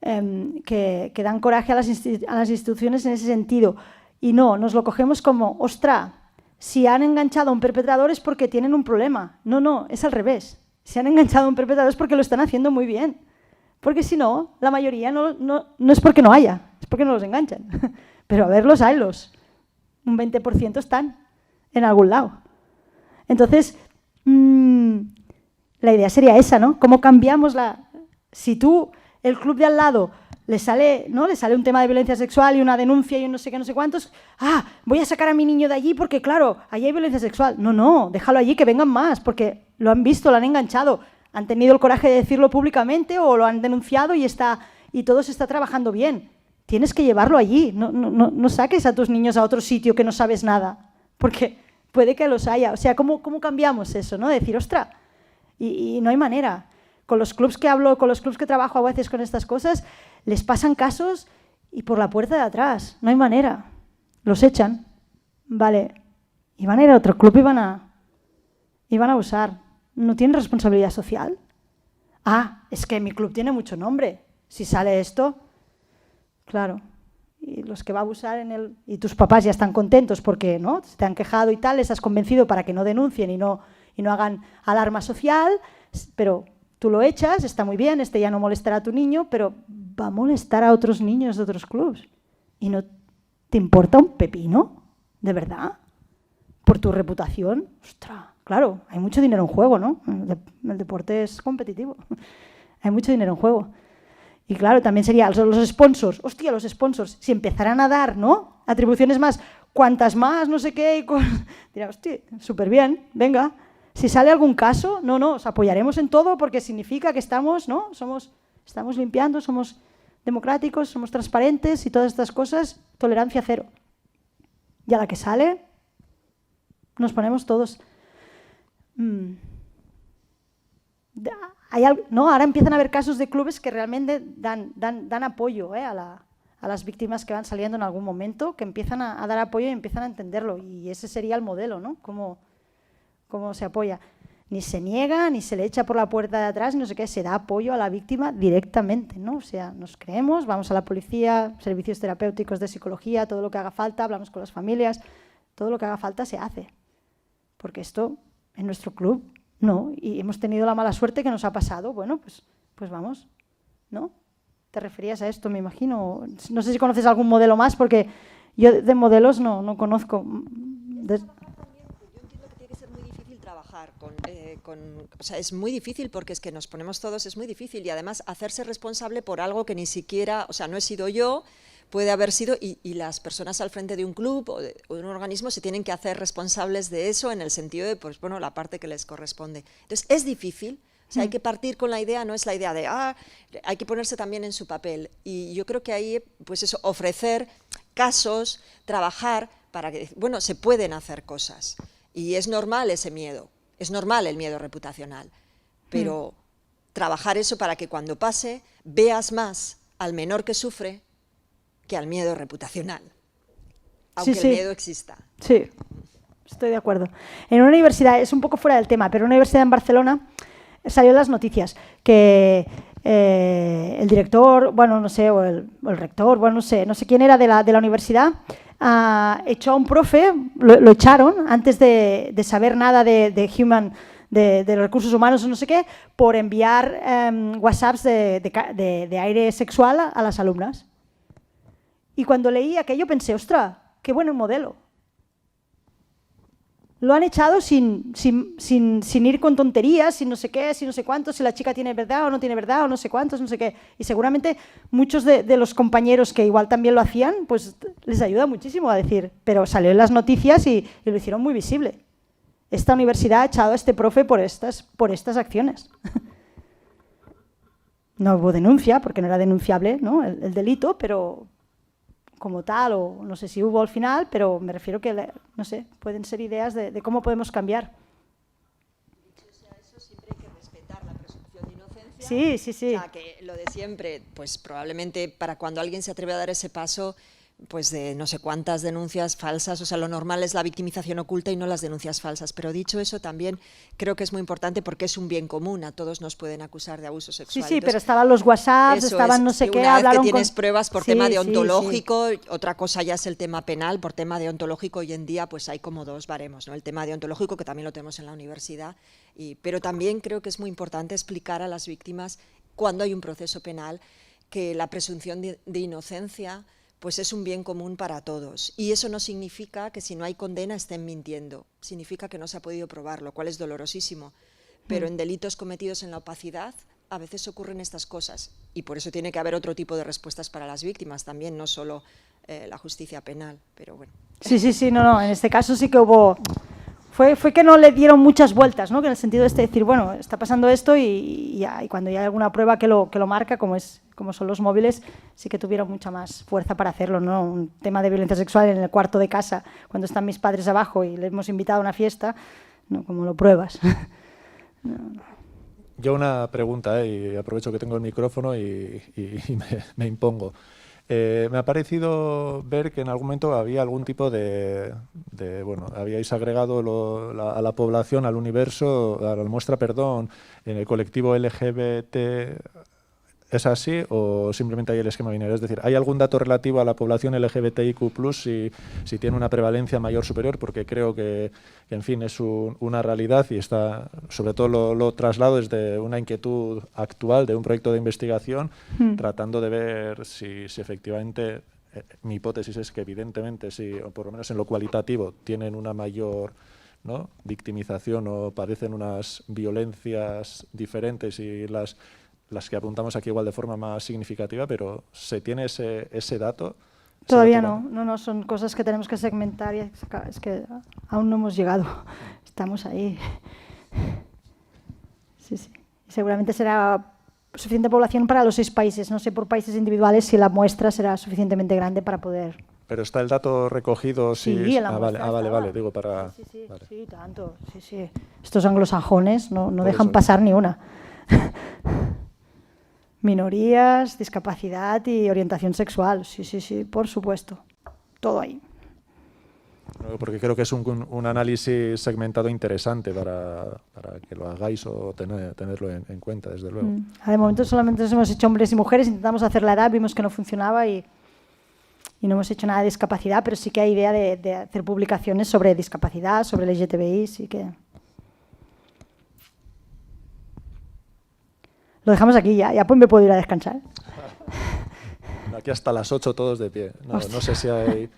que dan coraje a las instituciones en ese sentido. Y no, nos lo cogemos como, ostra, si han enganchado a un perpetrador es porque tienen un problema. No, no, es al revés. Si han enganchado a un perpetrador es porque lo están haciendo muy bien. Porque si no, la mayoría no es porque no haya, es porque no los enganchan. Pero a verlos, haylos. Un 20% están en algún lado. Entonces, la idea sería esa, ¿no? ¿Cómo cambiamos la...? Si tú, el club de al lado, le sale un tema de violencia sexual y una denuncia y un no sé qué, no sé cuántos, voy a sacar a mi niño de allí porque, claro, allí hay violencia sexual. No, déjalo allí, que vengan más, porque lo han visto, lo han enganchado, han tenido el coraje de decirlo públicamente o lo han denunciado y todo se está trabajando bien. Tienes que llevarlo allí, no saques a tus niños a otro sitio que no sabes nada, porque puede que los haya. O sea, ¿cómo cambiamos eso, no? Decir, ostra, y no hay manera. Con los clubs que hablo, con los clubs que trabajo a veces con estas cosas, les pasan casos y por la puerta de atrás, no hay manera. Los echan, vale, y van a ir a otro club y van a abusar. ¿No tienen responsabilidad social? Es que mi club tiene mucho nombre. Si sale esto, claro. Y los que va a abusar y tus papás ya están contentos porque no se te han quejado y tal, les has convencido para que no denuncien y no hagan alarma social, pero tú lo echas, está muy bien, ya no molestará a tu niño, pero va a molestar a otros niños de otros clubs. ¿Y no te importa un pepino? ¿De verdad? ¿Por tu reputación? ¡Ostras! Claro, hay mucho dinero en juego, ¿no? El deporte es competitivo. Hay mucho dinero en juego. Y claro, también sería los sponsors. Hostia, los sponsors, si empezaran a dar, ¿no?, atribuciones más, cuantas más, no sé qué, dirá, hostia, súper bien, venga. Si sale algún caso, os apoyaremos en todo porque significa que estamos limpiando, somos democráticos, somos transparentes y todas estas cosas, tolerancia cero. Y a la que sale, nos ponemos todos. ¿no? Ahora empiezan a haber casos de clubes que realmente dan apoyo a las víctimas que van saliendo en algún momento, que empiezan a dar apoyo y empiezan a entenderlo. Y ese sería el modelo, ¿no? Cómo se apoya. Ni se niega, ni se le echa por la puerta de atrás, ni no sé qué, se da apoyo a la víctima directamente, ¿no? O sea, nos creemos, vamos a la policía, servicios terapéuticos de psicología, todo lo que haga falta, hablamos con las familias, todo lo que haga falta se hace. Porque esto, en nuestro club, no. Y hemos tenido la mala suerte que nos ha pasado. Bueno, pues vamos, ¿no? ¿Te referías a esto, me imagino? No sé si conoces algún modelo más, porque yo de modelos no conozco. Yo entiendo que tiene que ser muy difícil trabajar o sea, es muy difícil porque es que nos ponemos todos, es muy difícil, y además hacerse responsable por algo que ni siquiera, o sea, no he sido yo, puede haber sido, y las personas al frente de un club o de un organismo se tienen que hacer responsables de eso en el sentido de, pues bueno, la parte que les corresponde. Entonces, es difícil. O sea, hay que partir con la idea, no es la idea de, hay que ponerse también en su papel. Y yo creo que ahí, pues eso, ofrecer casos, trabajar para que, bueno, se pueden hacer cosas. Y es normal ese miedo, es normal el miedo reputacional. Pero trabajar eso para que cuando pase, veas más al menor que sufre que al miedo reputacional. Aunque el miedo exista. Sí, estoy de acuerdo. En una universidad, es un poco fuera del tema, pero en una universidad en Barcelona salió en las noticias que el director, bueno, no sé, o el rector, bueno, no sé quién era de la universidad, echó a un profe, lo echaron antes de saber nada de recursos humanos o no sé qué, por enviar WhatsApps de aire sexual a las alumnas. Y cuando leí aquello pensé, ostras, qué buen modelo. Lo han echado sin ir con tonterías, sin no sé qué, sin no sé cuántos, si la chica tiene verdad o no tiene verdad o no sé cuántos, no sé qué. Y seguramente muchos de los compañeros que igual también lo hacían, pues les ayuda muchísimo a decir, pero salió en las noticias y lo hicieron muy visible. Esta universidad ha echado a este profe por estas acciones. No hubo denuncia, porque no era denunciable, ¿no? el delito, pero como tal, o no sé si hubo al final, pero me refiero que, no sé, pueden ser ideas de cómo podemos cambiar. Dicho sea eso, siempre hay que respetar la presunción de inocencia. Sí, sí, sí. O sea, que lo de siempre, pues probablemente para cuando alguien se atreve a dar ese paso, pues de no sé cuántas denuncias falsas, o sea, lo normal es la victimización oculta y no las denuncias falsas. Pero dicho eso, también creo que es muy importante porque es un bien común, a todos nos pueden acusar de abuso sexual. Sí, sí, entonces, pero estaban los WhatsApps, estaban no sé qué, una vez hablaron que tienes con... pruebas por Sí, tema sí, deontológico, sí. otra cosa ya es el tema penal, por tema deontológico hoy en día pues hay como dos baremos, ¿no? El tema deontológico, que también lo tenemos en la universidad, pero también creo que es muy importante explicar a las víctimas cuando hay un proceso penal que la presunción de inocencia pues es un bien común para todos. Y eso no significa que si no hay condena estén mintiendo. Significa que no se ha podido probar, lo cual es dolorosísimo. Pero en delitos cometidos en la opacidad a veces ocurren estas cosas. Y por eso tiene que haber otro tipo de respuestas para las víctimas también, no solo la justicia penal. Pero bueno. Sí, no, en este caso sí que hubo... Fue que no le dieron muchas vueltas, ¿no? Que en el sentido de decir, bueno, está pasando esto y cuando ya hay alguna prueba que lo marca, como son los móviles, sí que tuvieron mucha más fuerza para hacerlo, ¿no? Un tema de violencia sexual en el cuarto de casa, cuando están mis padres abajo y les hemos invitado a una fiesta, ¿no? ¿Cómo lo pruebas? No. Yo una pregunta, y aprovecho que tengo el micrófono y me impongo. Me ha parecido ver que en algún momento había algún tipo bueno, habíais agregado a la población, al universo, a la muestra, perdón, en el colectivo LGBT. ¿Es así o simplemente hay el esquema binario? Es decir, ¿hay algún dato relativo a la población LGBTIQ+, si tiene una prevalencia mayor o superior? Porque creo que en fin, es una realidad y está, sobre todo lo traslado desde una inquietud actual de un proyecto de investigación, tratando de ver si efectivamente, mi hipótesis es que evidentemente, o por lo menos en lo cualitativo, tienen una mayor, ¿no?, victimización o padecen unas violencias diferentes y las que apuntamos aquí igual de forma más significativa, pero ¿se tiene ese dato? Todavía no, son cosas que tenemos que segmentar y es que aún no hemos llegado, estamos ahí. Sí. Seguramente será suficiente población para los 6 países, no sé por países individuales si la muestra será suficientemente grande para poder... Pero está el dato recogido, sí, en la muestra vale, digo para... Sí, vale. sí, tanto, sí. Estos anglosajones no dejan pasar ni una. Minorías, discapacidad y orientación sexual. Sí, sí, sí, por supuesto. Todo ahí. Porque creo que es un análisis segmentado interesante para que lo hagáis o tenerlo en cuenta, desde luego. De momento solamente nos hemos hecho hombres y mujeres, intentamos hacer la edad, vimos que no funcionaba y no hemos hecho nada de discapacidad, pero sí que hay idea de hacer publicaciones sobre discapacidad, sobre el LGTBI, sí que... Lo dejamos aquí ya pues me puedo ir a descansar. Aquí hasta las 8 todos de pie. No sé si hay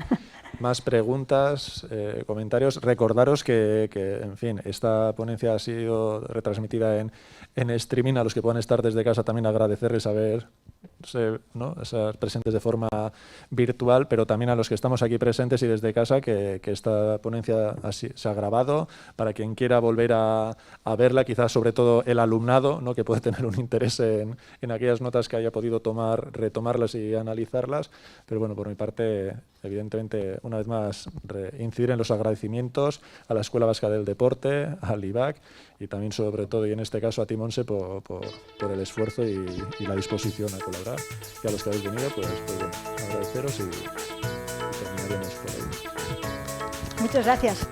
más preguntas, comentarios. Recordaros que, en fin, esta ponencia ha sido retransmitida en streaming. A los que puedan estar desde casa también agradecerles estar presentes de forma virtual, pero también a los que estamos aquí presentes y desde casa que esta ponencia se ha grabado para quien quiera volver a verla, quizás sobre todo el alumnado, ¿no?, que puede tener un interés en aquellas notas que haya podido retomarlas y analizarlas. Pero bueno, por mi parte, evidentemente, una vez más, incidir en los agradecimientos a la Escuela Vasca del Deporte, al IVAC y también sobre todo, y en este caso a ti, Montse, por el esfuerzo y la disposición a colaborar. Y a los que habéis venido, pues bueno, agradeceros y terminaremos por ahí. Muchas gracias.